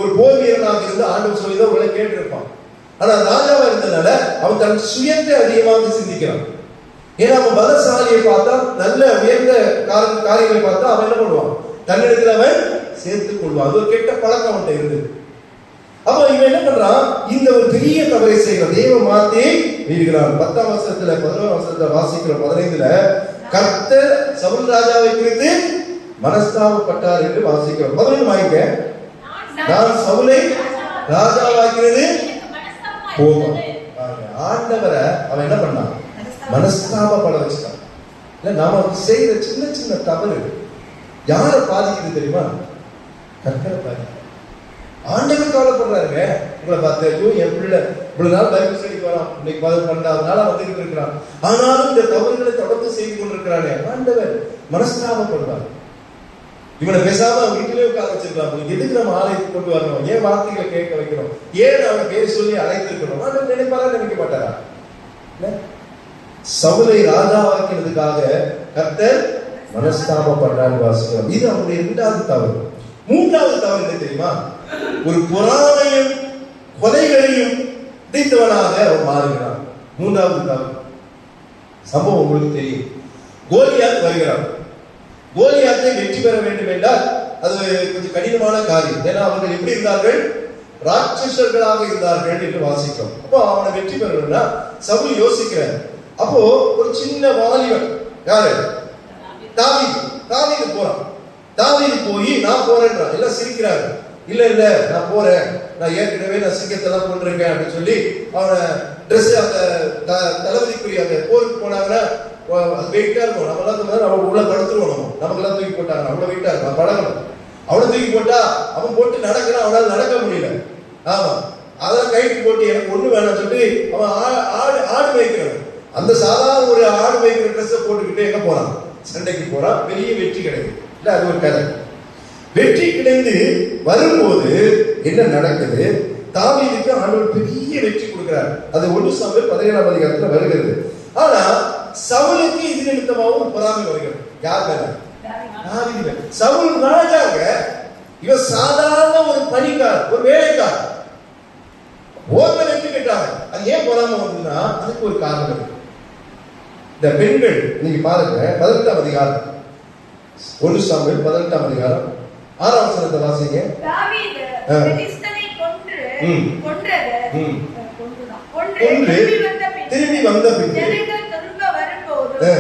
ஒரு போர் வீரனாக இருந்து ஆண்டவர் சொல்லிதான் ஒருவேளை கேட்டிருப்பான். ஆனா ராஜாவா இருந்ததுனால அவன் தன் சுயத்தை அதிகமாக சிந்திக்கிறான். ஏன்னா அவன் பலசாலியை பார்த்தா, நல்ல உயர்ந்த காரியங்களை பார்த்தா அவன் என்ன பண்ணுவான்? தன்னிடத்தில் அவன் சேர்த்துக் கொள்வான். அது ஒரு கெட்ட பழக்கம் அவன்கிட்ட இருந்தது. அப்ப இவன் என்ன பண்றான்? இந்த ஒரு பெரிய தவறை செய்கிறான். தேவ மாத்தையை மீறுகிறான். 10ஆம் வசனத்துல 11ஆம் வசனத்துல வாசிக்கிற 15ல கர்த்தர் சவுல் ராஜாவை குறித்து மனஸ்தாபப்பட்டார் என்று வாசிக்கிறோம். 11 வாங்கிக்க. நான் சவுலை ராஜாவாகிறது போதும். ஆண்டவரை அவன் என்ன பண்ணான்? மனஸ்தாபப்பட வச்சுட்டான். இல்ல நாம செய்யற சின்ன சின்ன தவறு யாரை பாதிக்குது தெரியுமா? கர்த்தரை பாதிக்குது. ஆண்டவர் கவலைப்படுறாருங்க. உங்களை பார்த்து, ஐயோ என் பிள்ளை இவ்வளவு நாள் பைபிள் ஸ்டடிக்கு வரான், இன்னைக்கு 12 நாளா வந்துட்டு இருக்கிறான், ஆனாலும் இந்த தவறுகளை தொடர்ந்து செய்து கொண்டிருக்கிறானே, ஆண்டவர் மனஸ்தாபப்படுவார். இவனை பேசாம வீட்டிலே உட்கார வச்சிருக்கலாம். எதுக்கு நம்ம ஆலயத்துக்கு கொண்டு வரணும்? ஏன் வார்த்தைகளை கேட்க வைக்கணும்? ஏன் அவன் பேர் சொல்லி அழைத்திருக்கணும்? ஆண்டவர் நினைப்பாரா? நினைக்க மாட்டாரா? சவுலை ராஜாவாக்கிறதுக்காக கர்த்தர் மனஸ்தாபப்படுறான்னு வாசிக்கிறோம். இது அவனுடைய 2வது தவறு. 3வது தவறு என்ன தெரியுமா? ஒரு பொறாமையும் கொலைகளையும் பிடித்தவனாக அவன் மாறுகிறான். 3வது தவறு சம்பவம் உங்களுக்கு தெரியும். கோலியாத் வருகிறான். கோலியாத்தை வெற்றி பெற வேண்டும் என்றால் அது கொஞ்சம் கடினமான காரியம். ஏன்னா அவர்கள் எப்படி இருந்தார்கள்? ராட்சசர்களாக இருந்தார்கள் என்று வாசிக்கிறோம். அப்போ அவனை வெற்றி பெறணும்னா சவுல் யோசிக்கிறார். அப்போ ஒரு சின்ன வாலிபன் யாரு? தாவீது போறான். தாவீது போய் நான் போறேன்றான். எல்லாம் சிரிக்கிறாங்க. இல்ல இல்ல நான் போறேன், நான் ஏற்கனவே நான் சிங்கத்தெல்லாம் கொண்டிருக்கேன் அப்படின்னு சொல்லி அவனை ட்ரெஸ் அந்த தளபதிக்குரிய அந்த போருக்கு போனாங்கன்னா அது வெயிட்டா இருக்கும். நம்மளாம் நம்ம உள்ள படுத்துருவோம். நமக்கெல்லாம் தூக்கி போட்டாங்க, அவ்வளவு வெயிட்டா இருக்கும், பழகணும். அவனை தூக்கி போட்டா அவன் போட்டு நடக்கிறான், அவனால நடக்க முடியல. ஆமா, அதான் கைட்டு போட்டு எனக்கு ஒண்ணு வேணாம் சொல்லி அவன் ஆடு மேய்க்கிறான். அந்த சாதாரண ஒரு ஆடு மேய்க்கிற ட்ரெஸ்ஸை போட்டுக்கிட்டு எங்க போறான்? சண்டைக்கு போறான். பெரிய வெற்றி கிடைக்கும். இல்ல அது ஒரு கதை. வெற்றி கிடைந்து வரும்போது என்ன நடக்குது? தாவீதுக்கு ஆண்டவர் பெரிய வெற்றி கொடுக்கிறார். அது 1 சாமுவேல் 17ஆம் அதிகாரத்துல வருகிறது. ஆனா சவுலுக்கு இது நிமித்தமாகவும் பொறாமை வருகிறது. யார் மேல? தாவீது. சவுல் ராஜாங்க, இவன் சாதாரண ஒரு பணிக்காரர், ஒரு வேலைக்காரர். ஓர்ல வெற்றி பெற்றாங்க. அது ஏன் பொறாமை வந்ததுன்னா அதுக்கு ஒரு காரணம் இருக்கு. இந்த பெண்கள் நீங்க பாருங்க, 18ஆம் அதிகாரம் 1 சாமுவேல் 18ஆம் அதிகாரம் 6ஆம் வசனத்தை வாசிங்க. தாவீது பெலிஸ்தனை திரும்பி வந்த பின் ஜனங்கள் திரும்ப வரும்போது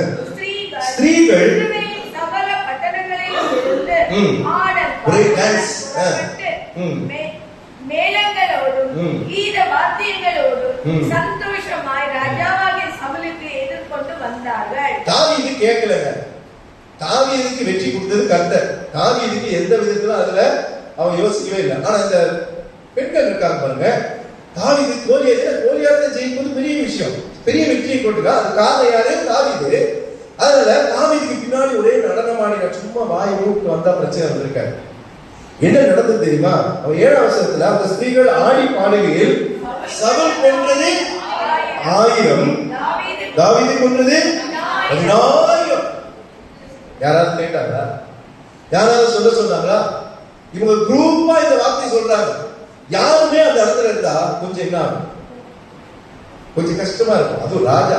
ஸ்திரீகள் சகல பட்டணங்களிலும் இருந்து ஆடல் மேளங்களோடும் கீத வாத்தியங்களோடும் சந்தோஷமாய் ராஜாவாகிய சவுலுக்கு எதிர்கொண்டு வந்தார்கள். தாவீது கேட்கலங்க. தாவீதுக்கு வெற்றி கொடுத்தது கர்த்தர். தாவீதுக்கு எந்த விதத்துல அதுல அவன் யோசிக்கவே இல்லை. ஆனா இந்த பெண்கள் இருக்காங்க பாருங்க, தாவீது கோலியாத்தை ஜெயிப்பது பெரிய விஷயம், பெரிய வெற்றியை கொண்டுக்கா. அது காரணம் யாரு? தாவீது. அதனால தாவீதுக்கு பின்னாடி ஒரே நடனமாடின, சும்மா வாய் மூட்டு வந்தா பிரச்சனை வந்திருக்காரு. என்ன நடந்தது தெரியுமா? அவன் 7ஆம் வசனத்துல அந்த ஸ்திரீகள் ஆடி பாடுகையில் சவுல் கொன்றது 1000, தாவீது கொன்றது 10,000. யாராவது கேட்டாங்களா? யாராவது சொல்ல சொன்னாங்களா? இவங்க குரூப்பா இந்த வார்த்தை சொல்றாங்க. யாருமே அந்த இடத்துல இருந்தா கொஞ்சம் என்ன ஆகும்? கொஞ்சம் கஷ்டமா இருக்கும். அதுவும் ராஜா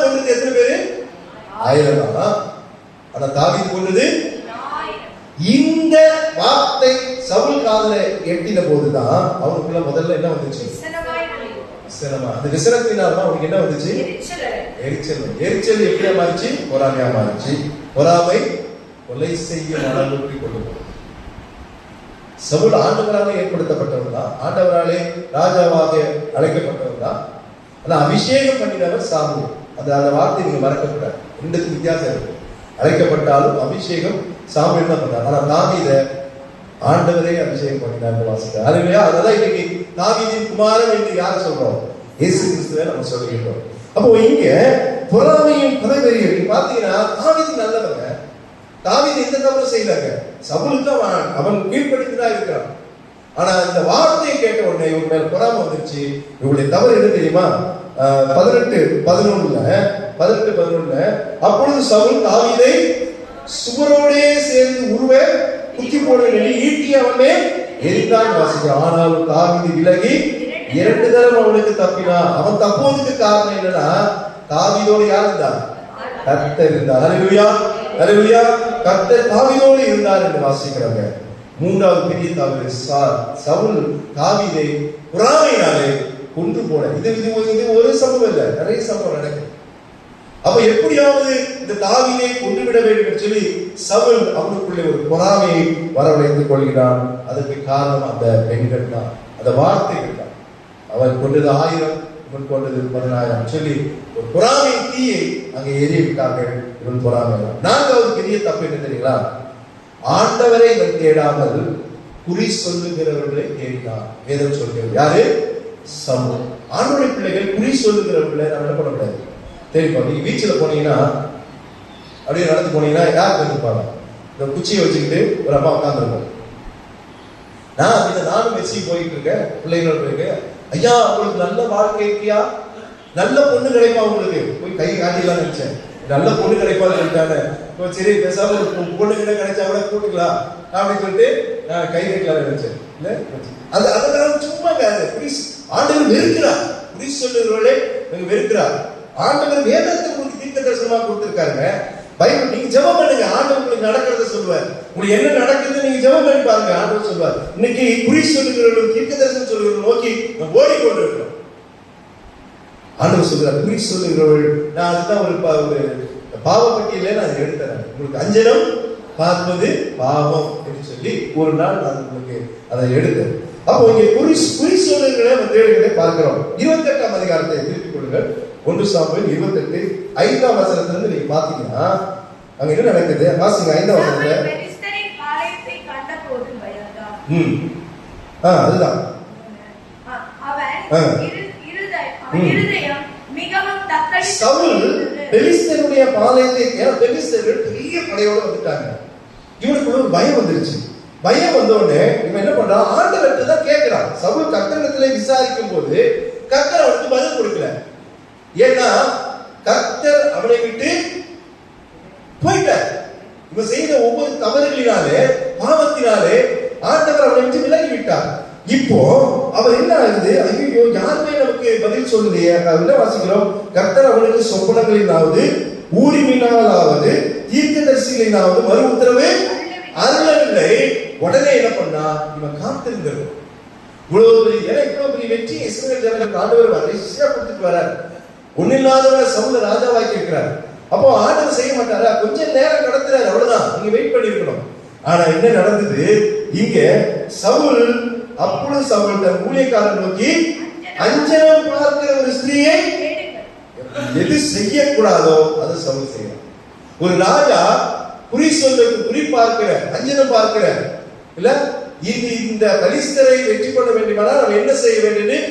கொண்டது எத்தனை பேரு? 1000 தான். ஆனா தாவீது கொண்டது. இந்த வார்த்தை சவுல் காதுல எட்டின போதுதான் அவனுக்குள்ள முதல்ல என்ன வந்துச்சு? அந்த விசனத்தினால தான் அவனுக்கு என்ன வந்துச்சு? எரிச்சல். எப்படியா மாறிச்சு? பொறாமையா மாறிச்சு. பொறாமை கொலை செய்யும் அளவுக்கு கொண்டு போகும். சவுல் ஆண்டவராலே ஏற்படுத்தப்பட்டவர் தான், ஆண்டவராலே ராஜாவாக அழைக்கப்பட்டவர் தான். ஆனா அபிஷேகம் பண்ணினவர் சாமுவேல். அந்த வார்த்தை நீங்க மறக்கக்கூடாது. ரெண்டுக்கு வித்தியாசம் இருக்கு. அழைக்கப்பட்டாலும் அபிஷேகம் சாமுவேல் தான் பண்ணார். ஆனா தாவீதை ஆண்டவரே அபிஷேகம் பண்ணினார் வாசிக்கிறார். அதுலையா அதெல்லாம் இன்னைக்கு தாவீதின் குமாரன் என்று யார் சொல்றோம்? இயேசு கிறிஸ்துவை நம்ம சொல்லிக்கிறோம். அப்போ இங்க பொறாமையும் பதவியும் பாத்தீங்கன்னா தாவீது நல்லவங்க. தாவீது எந்த தவறு செய்யறாங்க? சவுலுக்கு அவன் கீழ்ப்படுத்திதான் இருக்கிறான். ஆனா இந்த வார்த்தையை கேட்ட உடனே இவங்க மேல பொறாமை வந்துருச்சு. இவருடைய தவறு என்ன தெரியுமா? 18:11 அப்பொழுது சவுல் தாவீதை சுவரோடே சேர்ந்து உருவ குத்தி போட ஈட்டி அவனே எரிந்தான் வாசிக்கிறான். ஆனாலும் தாவீது விலகி 2 தரம் அவனுக்கு தப்பினான். அவன் தப்புவதற்கு காரணம் என்னன்னா, தாவீதோடு யார் இருந்தார்? கர்த்தர் இருந்தார். ஹல்லேலூயா. கர்த்தர் தாவீதோடு இருந்தார் என்று வாசிக்கிறாங்க. மூன்றாவது பெரிய தவறு, சவுல் தாவீதை பொறாமையினாலே கொன்று போன. இது ஒரு சம்பவம் இல்ல, நிறைய சம்பவம் நடக்குது. அப்ப எப்படியாவது இந்த தாவீதை கொண்டு விட வேண்டும் என்று சொல்லி சவுல் அவனுக்குள்ளே ஒரு பொறாமையை வரவழைத்துக் கொள்கிறான். அதற்கு காரணம் அந்த பெண்கள் தான், அந்த வார்த்தைகள் தான். அவன் கொண்டது 1000, இவன் கொண்டது 10000 சொல்லி ஒரு பொறாமை தீயை அங்கே எரிய விட்டார்கள். இவன் பொறாமை. 4வது பெரிய தப்பு என்ன தெரியுங்களா? ஆண்டவரை இவன் தேடாமல் குறி சொல்லுகிறவர்களை தேடினான். வேதம் சொல்கிறது யாரு? சவுல். ஆண்டவருடைய பிள்ளைகள் குறி சொல்லுகிறவர்களை நம்ம என்ன பண்ணக்கூடாது? தெரியும். நீங்க பீச்சில் போனீங்கன்னா அப்படியே நடந்து போனீங்கன்னா யார் தெரிஞ்சுப்பாங்க? இந்த குச்சியை வச்சுக்கிட்டு ஒரு அம்மா உட்காந்துருக்கோம். நானும் மெஸ்ஸி போயிட்டு இருக்கேன், பிள்ளைகளோட போயிருக்கேன். ஐயா உங்களுக்கு நல்ல வாழ்க்கை இருக்கியா? நல்ல பொண்ணு கிடைப்பா உங்களுக்கு? போய் கை காட்டிடலாம் நினைச்சேன். நல்ல பொண்ணு கிடைப்பான்னு சொல்லிட்டாங்க. சரி பேசாம ஒரு பொண்ணு கிட்ட கிடைச்சா கூட கூட்டுக்கலாம் அப்படின்னு சொல்லிட்டு நான் கை வைக்கலாம் நினைச்சேன். இல்ல அதனால சும்மா ஆண்டவர் வெறுக்கிறார். குறி சொல்லுகிறவர்களே வெறுக்கிறார். ஆண்டவர் வேதத்தை உங்களுக்கு தீர்க்க தரிசனமா கொடுத்திருக்காருங்க. பைபிள் நீங்க ஜெபம் பண்ணுங்க, ஆண்டவர் உங்களுக்கு நடக்கிறத சொல்லுவார். உங்களுக்கு என்ன நடக்குது நீங்க ஜெபம் பண்ணி பாருங்க, ஆண்டவர் சொல்லுவார். இன்னைக்கு குறி சொல்லுகிறவர்கள் தீர்க்க தரிசனம் சொல்லுகிறவர்கள் நோக்கி ஓடிக்கொண்டு இருக்கிறோம். ஆண்டவர் சொல்றார் குறி சொல்லுகிறவர்கள். நான் அதுதான் ஒரு பாவப்பட்டியல நான் எடுத்தேன். உங்களுக்கு அஞ்சனம் பார்ப்பது பாவம் என்று சொல்லி ஒரு நாள் நான் உங்களுக்கு அதை எடுத்தேன். அப்போ இங்கே குறி சொல்லுகிறவர்களை தேடுகிறதை பார்க்கிறோம். 28ஆம் அதிகாரத்தை திருப்பிக் கொள்ளுங்கள். 1 சாமுவேல் 28 5ஆம் வசனத்திலிருந்து நீங்க பாத்தீங்கன்னா அங்க என்ன நடக்குது? வாசிங்க 5ஆம் வசனத்துல. பெலிஸ்தரின் பாளையத்தை கண்டபோது பயந்தான். அதுதான் அவன் இருதயம் மிகவும் தத்தளித்து சவுல் பெலிஸ்தருடைய பாளையத்தை, ஏன்னா பெலிஸ்தர்கள் பெரிய படையோட வந்துட்டாங்க. இவனுக்கு ஒரு பயம் வந்துருச்சு. பயம் வந்த உடனே இவன் என்ன பண்றான்? ஆண்டவர்கிட்ட தான் கேட்கிறான். சவுல் கர்த்தரிடத்துல விசாரிக்கும் போது கர்த்தர் அவனுக்கு பதில் கொடுக்கல. ஏன்னா கர்த்தர் அவனை விட்டு போயிட்டார். இவன் செய்த ஒவ்வொரு தவறுகளினாலே பாவத்தினாலே ஆண்டவர் அவனை விட்டு விலகி விட்டார். இப்போ அவர் என்ன ஆகுது? ஐயோ யாருமே நமக்கு பதில் சொல்லலையே. என்ன வாசிக்கிறோம்? கர்த்தர் அவனுக்கு சொப்பனங்களினாவது ஊரிமினாலாவது தீர்க்கதரிசிகளினாவது மறு உத்தரவு அருளவில்லை. உடனே என்ன பண்ணா? இவன் காத்திருந்தது. இவ்வளவு பெரிய வெற்றி இஸ்ரவேல் ஜனங்களுக்கு ஆண்டவர் வரிசையா கொடுத்துட்டு வரார். ஒன்னில்லாதவரை சவுல ராஜாவாக்கி இருக்கிறார். அப்போ ஆண்டவர் செய்ய மாட்டாரா? கொஞ்சம் நேரம் கடத்துறாரு, அவ்வளவுதான். நீங்க வெயிட் பண்ணி இருக்கணும். ஆனா என்ன நடந்தது இங்க? சவுல் அப்பொழுது சவுல் தன் ஊழியக்காரன் நோக்கி அஞ்சனம் பார்க்கிற ஒரு ஸ்திரீயை எது செய்யக்கூடாதோ அதை சவுல் செய்யணும். ஒரு ராஜா குறி பார்க்கிற அஞ்சனம் பார்க்கிற இல்ல இந்த பெலிஸ்தரை வெற்றி பண்ண வேண்டுமானால் நம்ம என்ன செய்ய வேண்டும்?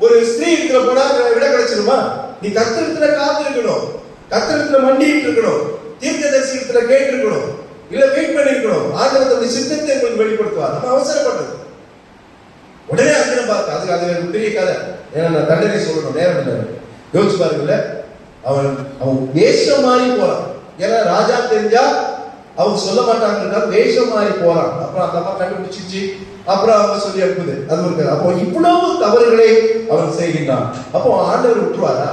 ஒரு ஸ்திரீ இடத்துல போனா விட கிடைச்சிருமா? நீ கர்த்தரிடத்துல காத்திருக்கணும், கர்த்தரிடத்துல மண்டிட்டு இருக்கணும், தீர்க்கதரிசி இடத்துல கேட்டு இருக்கணும், இல்ல வெயிட் பண்ணி இருக்கணும். ஆண்டவர் தன்னுடைய சித்தத்தை உங்களுக்கு வெளிப்படுத்துவார். நம்ம அவசரப்பட்டது உடனே அஞ்சனம் பார்க்க அது பெரிய கதை. ஏன்னா நான் தண்டனை சொல்லணும், நேரம் இல்லை. யோசிச்சு பாருங்கல்ல, அவன் வேஷம் மாறி போறான். ஏன்னா ராஜா தெரிஞ்சா அவங்க சொல்ல மாட்டாங்கன்னா வேஷம் மாறி போறான். அப்புறம் அந்த அம்மா கண்டுபிடிச்சிச்சு, அப்புறம் அவங்க சொல்லி அனுப்புது. அது ஒரு அப்போ இவ்வளவு தவறுகளை அவன் செய்கின்றான். அப்போ ஆண்டவர் விட்டுருவாரா?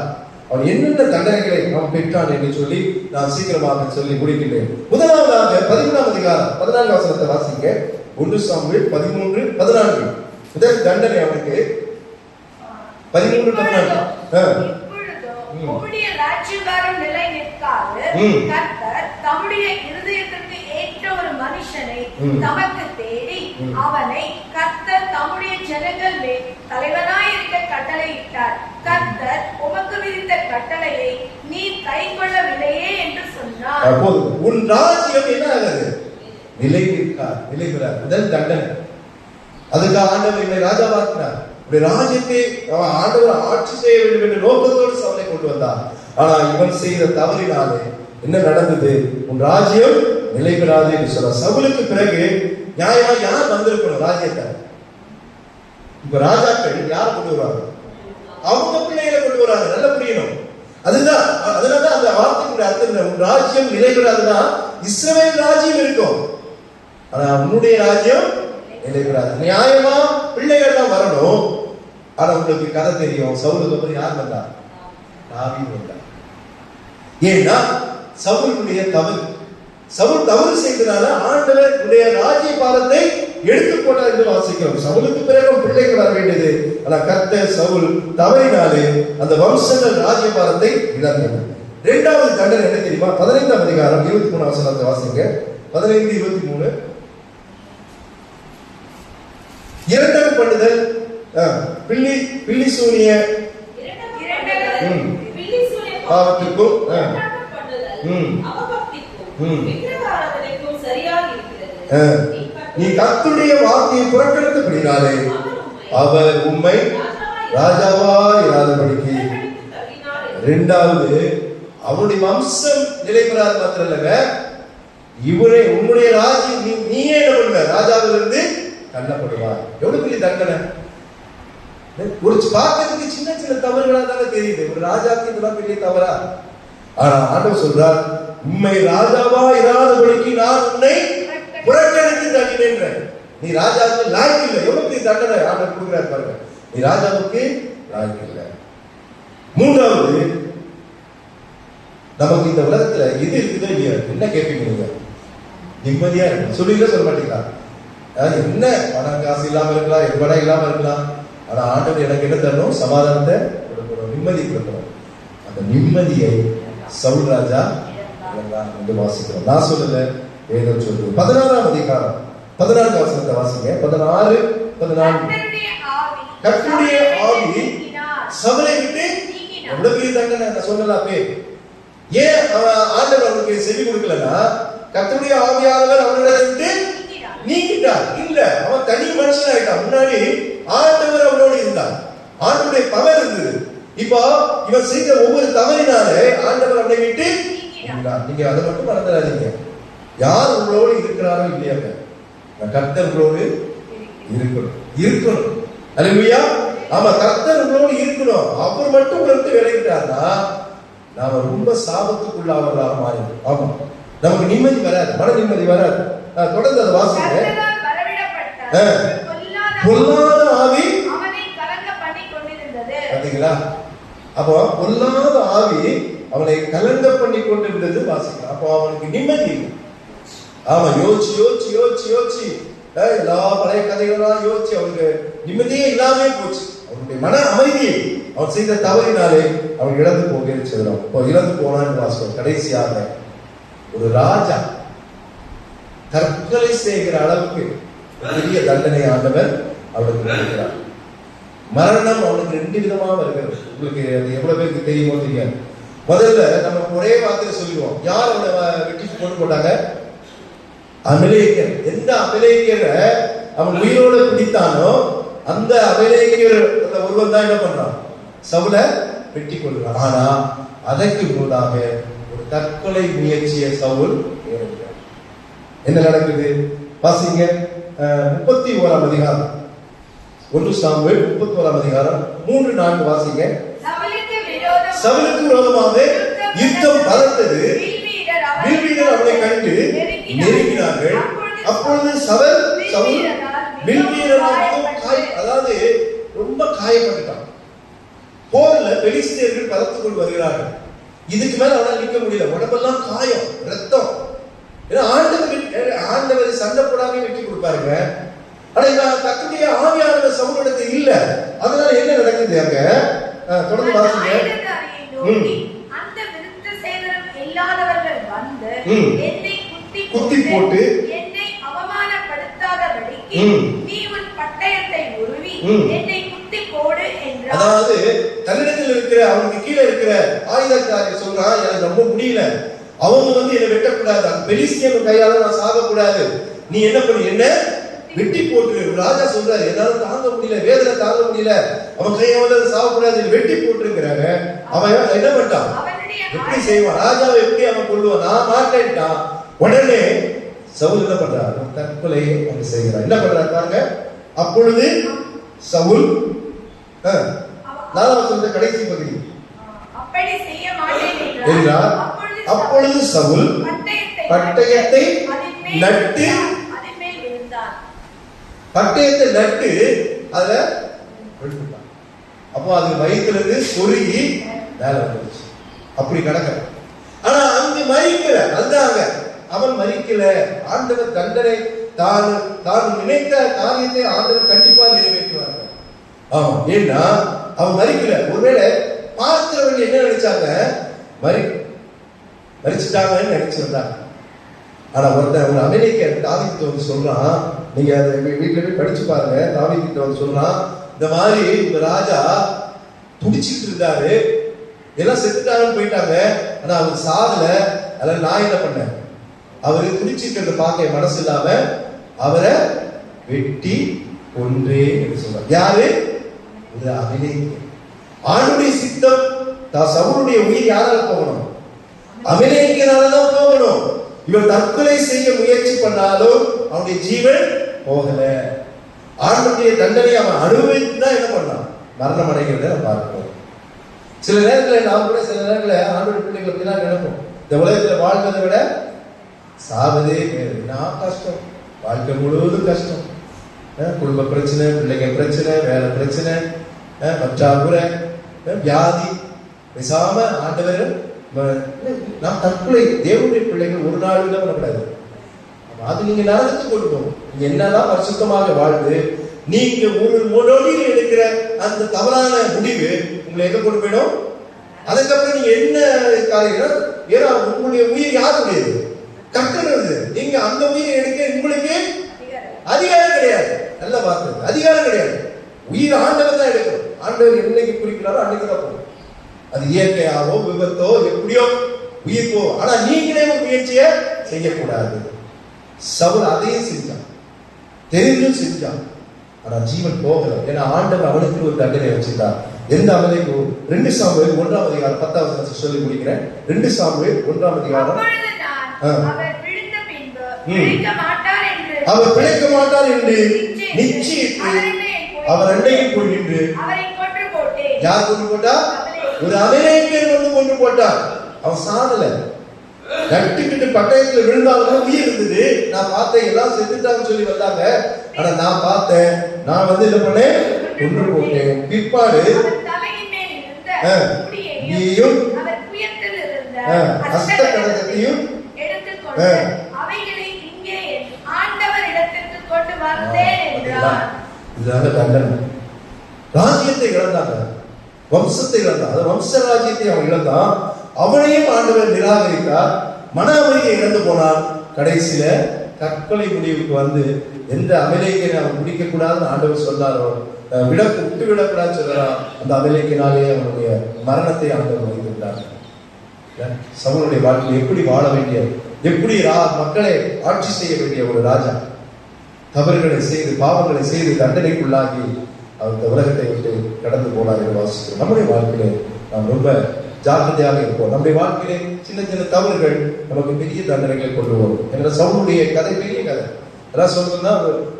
அவன் என்னென்ன தண்டனைகளை அவன் பெற்றான் என்று சொல்லி நான் சீக்கிரமாக சொல்லி முடிக்கின்றேன். முதலாவதாக 13ஆம் அதிகாரம் 14 வசனத்தை வாசிங்க. 1 சாமுவேல் 13:14. முதல் தண்டனை அவனுக்கு 13:14. உம்முடைய ராஜ்யபாரம் நிலை நிற்காது. கர்த்தர் தம்முடைய இருதயத்திற்கு ஏற்ற ஒரு மனுஷனை தமக்கு தேடி அவனை கர்த்தர் தம்முடைய ஜனங்கள் மேல் தலைவனாய் இருக்க கட்டளையிட்டார். கர்த்தர் உமக்கு விதித்த கட்டளையை நீ கைக்கொள்ளவில்லையே என்று சொன்னார். அப்போது உன் ராஜ்யம் என்ன ஆகுது? நிலை நிற்காது, நிலை பெறாது. முதல் தண்டனை. அதுக்காக ஆண்டவர் என்னை ராஜாவாக்கினார். ராஜ்யத்தை ஆண்டவர் ஆட்சி செய்ய வேண்டும் என்ற நோக்கத்தோடு சவுலை கொண்டு வந்தார். ஆனா இவன் செய்த தவறினாலே என்ன நடந்தது? உன் ராஜ்யம் நிலை பெறாது என்று சொல்ற. சவுலுக்கு பிறகு நியாயமா யார் வந்திருக்கணும் ராஜ்யத்தை? இப்ப ராஜாக்கள் யார் கொண்டு வருவாங்க? அவங்க பிள்ளைகளை கொண்டு வராங்க. நல்ல புரியணும். அதுதான், அதனாலதான் அந்த வார்த்தைக்குரிய அர்த்தம். உன் ராஜ்யம் நிலை பெறாதுன்னா இஸ்ரவேல் ராஜ்யம் இருக்கும், ஆனா உன்னுடைய ராஜ்யம் நிலை பெறாது. நியாயமா பிள்ளைகள் தான் வரணும். ஆனா உங்களுக்கு கதை தெரியும், சவுலுக்கு அப்புறம் யார் வந்தா? தாவீது வந்தார். ஏன்னா சவுலுடைய தவறு. சவுல் தவறு செய்தனால ஆண்டவருடைய ராஜ்ய பாரத்தை எடுத்து போட்டார் என்று வாசிக்கிறோம். சவுலுக்கு பிறகு பிள்ளைகள் வர வேண்டியது. ஆனா கர்த்தர் சவுல் தவறினாலே அந்த வம்சங்கள் ராஜ்ய பாரத்தை இழந்தது. இரண்டாவது தண்டனை என்ன தெரியுமா? 15ஆம் அதிகாரம் 23 வசனத்தை வாசிங்க. 15:23. இரண்டாவது பண்ணுதல் பில்லி சூனிய பாவத்திற்கும் நீ கர்த்தருடைய வார்த்தையை புறக்கணித்தபடினாலே அவர் உம்மை ராஜாவா இராதபடிக்கு. இரண்டாவது அவருடைய வம்சம் நிலை பெறாத மாத்திரம் இல்லங்க, இவரே உன்னுடைய ராஜ்யம் நீயே என்ன பண்ணுவ? ராஜாவிலிருந்து தள்ளப்படுவார். எவ்வளவு பெரிய தண்டனை! ஒரு பார்க்கிறதுக்கு சின்ன சின்ன தவறுகளா தானே தெரியுது. ஒரு ராஜாக்கு இதெல்லாம் பெரிய தவறா? ஆனா ஆண்டவர் சொல்றார், உம்மை ராஜாவா இராதபடிக்கு நான் உன்னை புறக்கணித்து தள்ளினேன். நீ ராஜாவுக்கு லாய்க்கு இல்லை. எவ்வளவு பெரிய தண்டனை ஆண்டவர் கொடுக்கிறார் பாருங்க. நீ ராஜாவுக்கு லாய்க்கு இல்லை. மூன்றாவது, நமக்கு இந்த உலகத்துல எது இருக்குதோ இல்லையா, என்ன கேட்பீங்க நீங்க? நிம்மதியா இருக்கு சொல்லுவீங்களா, சொல்ல மாட்டீங்களா? என்ன பணம் காசு இல்லாம இருக்கலாம், எவ்வளோ இல்லாம இருக்கலாம், ஆனா ஆண்டவர் எனக்கு என்ன தரணும்? சமாதானத்தை கொடுக்கணும், நிம்மதி கொடுக்கணும். அந்த நிம்மதியை சவுல் ராஜா என்று வாசிக்கிறோம். நான் சொல்லல, வேதம் சொல்லுது. 16ஆம் அதிகாரம் 14 வசனத்தை வாசிங்க. 16-14. கர்த்தருடைய ஆவி சவுலை விட்டு எவ்வளவு பெரிய தண்டனை நான் சொல்லலாமே. ஏன் ஆண்டவர் அவனுக்கு செவி கொடுக்கலன்னா, கர்த்தருடைய ஆவியானவர் அவனிடத்திலிருந்து நீக்கிட்டார். இல்ல, அவன் தனி மனுஷன் ஆயிட்டான். முன்னாடி ஆண்டவர் அவனோடு இருந்தார், ஆண்டவருடைய பவர் இருந்தது. இப்போ இவன் செய்த ஒவ்வொரு தவறினாலே ஆண்டவர் அவனை விட்டு நீங்கினார். நீங்க அதை மட்டும் மறந்துடாதீங்க. யார் உங்களோடு இருக்கிறாரோ இல்லையாங்க, கர்த்தர் உங்களோடு இருக்கணும். அல்லேலூயா. ஆமா, கர்த்தர் உங்களோடு இருக்கணும். அவர் மட்டும் உங்களுக்கு விலகிட்டார்னா நாம ரொம்ப சாபத்துக்குள்ளாவதாக மாறிடும். ஆமா, நமக்கு நிம்மதி வராது, மன நிம்மதி வராது. தொடர்ந்து அதை வாசிங்க. பொல்லாத ஆவி அவனை கலங்க பண்ணி கொண்டிருந்தது. பாத்தீங்களா? அப்போ பொல்லாத ஆவி அவனை கலங்க பண்ணி கொண்டிருந்தது வாசிக்கலாம். அப்போ அவனுக்கு நிம்மதி இல்லை. ஆமா, யோசிச்சு யோசிச்சு யோசிச்சு யோசிச்சு எல்லா பழைய கதைகளெல்லாம் யோசிச்சு அவனுக்கு நிம்மதியே இல்லாமே போச்சு. அவனுடைய மன அமைதியை அவன் செய்த தவறினாலே அவன் இழந்து போகிறேன்னு சொல்றான். இப்போ இழந்து போனான்னு வாசிக்கும். கடைசியாக ஒரு ராஜா தற்கொலை செய்கிற அளவுக்கு பெரிய தண்டனை ஆண்டவர் அவனுக்கு கொடுக்கிறார். மரணம் அவனுக்கு 2 விதமா வருகிறது. உங்களுக்கு அது எவ்வளவு பேருக்கு தெரியுமோ தெரியாது. முதல்ல நம்ம ஒரே வார்த்தையில சொல்லுவோம், யார் அவனை வெட்டி கொண்டு போட்டாங்க? அமலேக்கியர். எந்த அமலேக்கியரை அவன் உயிரோடு பிடித்தானோ அந்த அமலேக்கியர் ஒருவன் தான் என்ன பண்றான்? சவுலை வெட்டி கொள்கிறான். ஆனா அதற்கு முன்னதாக ஒரு தற்கொலை முயற்சியை சவுல் ஏற்படுகிறார். என்ன நடக்குது வாசிங்க. 31ஆம் அதிகாரம் 1 சாமுவேல் 31ஆம் அதிகாரம் 3-4 வாசிங்க. சவுலுக்கு விரோதமாக யுத்தம் பலத்தது. வில்வீரர் அவனை கண்டு நெருங்கினார்கள். அப்பொழுது சவுல் வில்வீரனால் அதாவது ரொம்ப காயப்பட்டுட்டான். போர்ல பெலிஸ்தியர்கள் பறந்து கொண்டு வருகிறார்கள். இதுக்கு மேல அவனால் நிற்க முடியல. உடம்பெல்லாம் காயம், ரத்தம். ஆண்டவர் சண்டை போடாம வெற்றி கொடுப்பாருங்க. ஆனா இவன் தன்னுடைய ஆவியானவர் சவுலிடத்தில் இல்ல. அதனால என்ன நடக்குது அங்க? தொடர்ந்து வாசிங்க. அந்த விருத்த சேதனம் இல்லாதவர்கள் வந்து என்னை குத்தி போட்டு என்னை அவமானப்படுத்தாதபடிக்கு நீ உன் பட்டயத்தை உருவி என்னை குத்தி போடு என்றார். அதாவது தன்னிடத்தில் இருக்கிற அவனுக்கு கீழே இருக்கிற ஆயுதக்காரி சொல்றான், எனக்கு ரொம்ப முடியல, அவங்க வந்து என்னை வெட்டக்கூடாது, அந்த பெலிஸ்தியன் கையால நான் சாகக்கூடாது, நீ என்ன பண்ணி என்ன வெட்டி போட்டு. ராஜா சொல்றாரு, என்னால தாங்க முடியல, வேதனை தாங்க முடியல, அவன் கையால சாகக்கூடாது, வெட்டி போட்டுங்கிறாங்க. அவன் என்ன பண்ணிட்டான்? எப்படி செய்வான்? ராஜாவை எப்படி அவன் கொள்ளுவான்? நான் மாட்டேன்ட்டான். உடனே சவுல் என்ன பண்றாரு? தற்கொலையை அவங்க செய்கிறார். என்ன பண்றாரு பாருங்க. அப்பொழுது சவுல் 4வது வசனத்தின் கடைசி பகுதி, அப்படி செய்ய மாட்டேன் என்றார். அப்பொழுது சவுல் பட்டயத்தை நட்டு அதுல விழுந்துட்டான். அப்போ அது வயிற்றிலிருந்து சொருகி மேல வந்துருச்சு. அப்படி நடக்க. ஆனா அங்கு மறிக்கல. அதுதாங்க, அவன் மறிக்கல. ஆண்டவர் தண்டனை தான் நினைத்த காரியத்தை ஆண்டவர் கண்டிப்பா நிறைவேற்றுவாங்க. ஆமா, ஏன்னா அவன் மறிக்கல. ஒருவேளை பார்க்கிறவங்க என்ன நினைச்சாங்க? மறிச்சுட்டாங்கன்னு நினைச்சு வந்தாங்க. ஆனா ஒருத்தன் ஒரு அமெரிக்க தாவீது வந்து சொல்றான், நீங்க அதை வீட்டுல போய் படிச்சு பாருங்க. தாவீது வந்து சொல்றான், இந்த மாதிரி இந்த ராஜா துடிச்சிட்டு இருந்தாரு, எல்லாம் செத்துட்டாங்கன்னு போயிட்டாங்க, ஆனா அவர் சாகல. அதனால நான் என்ன பண்ணேன், அவரு துடிச்சிட்டு பார்க்க மனசு இல்லாம அவரை வெட்டி கொன்றே என்று சொல்றார். யாரு? ஒரு அமெரிக்க. ஆணுடைய சித்தம் சவுலுடைய உயிர் யாரால போகணும்? அமெரிக்கனாலதான் போகணும். இவன் தற்கொலை செய்ய முயற்சி பண்ணாலும் அவனுடைய ஜீவன் போகல. ஆண்டுடைய தண்டனை அவன் அனுபவித்துதான் என்ன பண்ணான்? மரணம் அடைகிறத பார்க்கிறோம். சில நேரங்களில் நாம் கூட சில நேரங்களில் ஆண்டோட பிள்ளைகளை அப்படிதான் நினைப்போம், இந்த உலகத்துல வாழ்வதை விட சாவதே நான் கஷ்டம், வாழ்க்கை முழுவதும் கஷ்டம், குடும்ப பிரச்சனை, பிள்ளைங்க பிரச்சனை, வேலை பிரச்சனை, பற்றாக்குறை, வியாதி, பேசாம ஆண்டவர் நாம் தற்கொலை. தேவனுடைய பிள்ளைகள் ஒரு நாள் கூட பண்ணக்கூடாது. அது நீங்க நரகத்துக்கு கொண்டு போகும். நீங்க என்னதான் பரிசுத்தமாக வாழ்ந்து நீங்க ஒரு நொடியில் எடுக்கிற அந்த தவறான முடிவு உங்களை எங்க கொண்டு போயிடும்? அதுக்கப்புறம் நீங்க என்ன காரியம்? ஏன்னா உங்களுடைய உயிர் யாருடையது? கட்டணது. நீங்க அந்த உயிரை எடுக்க உங்களுக்கு அதிகாரம் கிடையாது. நல்ல வார்த்தை, அதிகாரம் கிடையாது. உயிர் ஆண்டவர் தான் எடுக்கணும். ஆண்டவர் என்னைக்கு குறிக்கிறாரோ அன்னைக்கு தான் போகும். அது இயற்கையாவோ விபத்தோ எப்படியோ உயிர் போ. ஆனா நீங்களே ஒரு முயற்சியை செய்யக்கூடாது. சவுல் அதையும் செஞ்சான், தெரிஞ்சும் செஞ்சான். ஆனா ஜீவன் போகல. ஏன்னா ஆண்டவர் அவனுக்கு ஒரு தண்டனை வச்சிருந்தார். எந்த அமலைக்கு? 2 சாமுவேல் 1ஆம் அதிகாரம் 10வது வசனம் சொல்லி முடிக்கிறேன். 2 சாமுவேல் 1ஆம் அதிகாரம். அவர் பிழைக்க மாட்டார் என்று நிச்சயித்து அவர் அண்டையில் போய் நின்று யார் கொண்டு போட்டா? ஒரு அமெரிக்கன் வந்து கொண்டு போட்டார். அவன் சாதல, நட்டுக்கிட்டு பட்டயத்துல விழுந்தாலும் உயிர் இருந்தது. நான் பார்த்தேன், எல்லாம் செத்துட்டாங்கன்னு சொல்லி வந்தாங்க. ஆனா நான் பார்த்தேன், நான் வந்து என்ன பண்ணேன்? கொண்டு போட்டேன். பிற்பாடு ஹஸ்த கடத்தையும் ராஜ்யத்தை இழந்தாங்க, வம்சத்தை இழந்தாங்க. வம்ச ராஜ்யத்தை அவன் இழந்தான். அவனையும் ஆண்டவர் நிராகரித்தார். மன அமைதியை இழந்து போனான். கடைசியில தற்கொலை முடிவுக்கு வந்து எந்த அமெரிக்கனை அவன் முடிக்க கூடாதுன்னு ஆண்டவர் சொன்னாரோ, விட்டு விடக்கூடாதுன்னு சொல்றான். அந்த அமெரிக்கனாலே அவனுடைய மரணத்தை ஆண்டவர் வைத்திருந்தார். சவுலுடைய வாழ்க்கையில் எப்படி வாழ வேண்டிய, எப்படி மக்களை ஆட்சி செய்ய வேண்டிய ஒரு ராஜா தவறுகளை செய்து, பாவங்களை செய்து, தண்டனைக்குள்ளாகி அவர் உலகத்தை விட்டு கடந்து போனார் என்று வாசிக்கிறோம். நம்முடைய வாழ்க்கையிலே நாம் ரொம்ப ஜாக்கிரதையாக இருப்போம். நம்முடைய வாழ்க்கையிலே சின்ன சின்ன தவறுகள் நமக்கு பெரிய தண்டனைகளை கொண்டு வரும். என்ற சவுலுடைய கதை பெரிய கதை. அதான் சொல்லணும்னா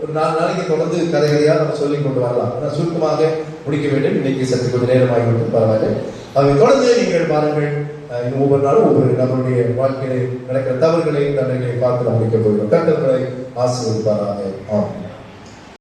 ஒரு 4 நாளைக்கு தொடர்ந்து கதைகளையா நம்ம சொல்லி கொண்டு வரலாம். ஆனால் சுருக்கமாக முடிக்க வேண்டும். இன்னைக்கு சற்று கொஞ்சம் நேரமாகிவிட்டு பரவாயில்லை. அதை தொடர்ந்து நீங்கள் பாருங்கள். இன்னும் ஒவ்வொரு நாளும் ஒவ்வொரு நம்மளுடைய வாழ்க்கையில நடக்கிற தவறுகளையும் தண்டனைகளையும் பார்த்து நாம் முடிக்க போகிறோம். கர்த்தர் உங்களை ஆசீர்வதிப்பாராக. ஆமென்.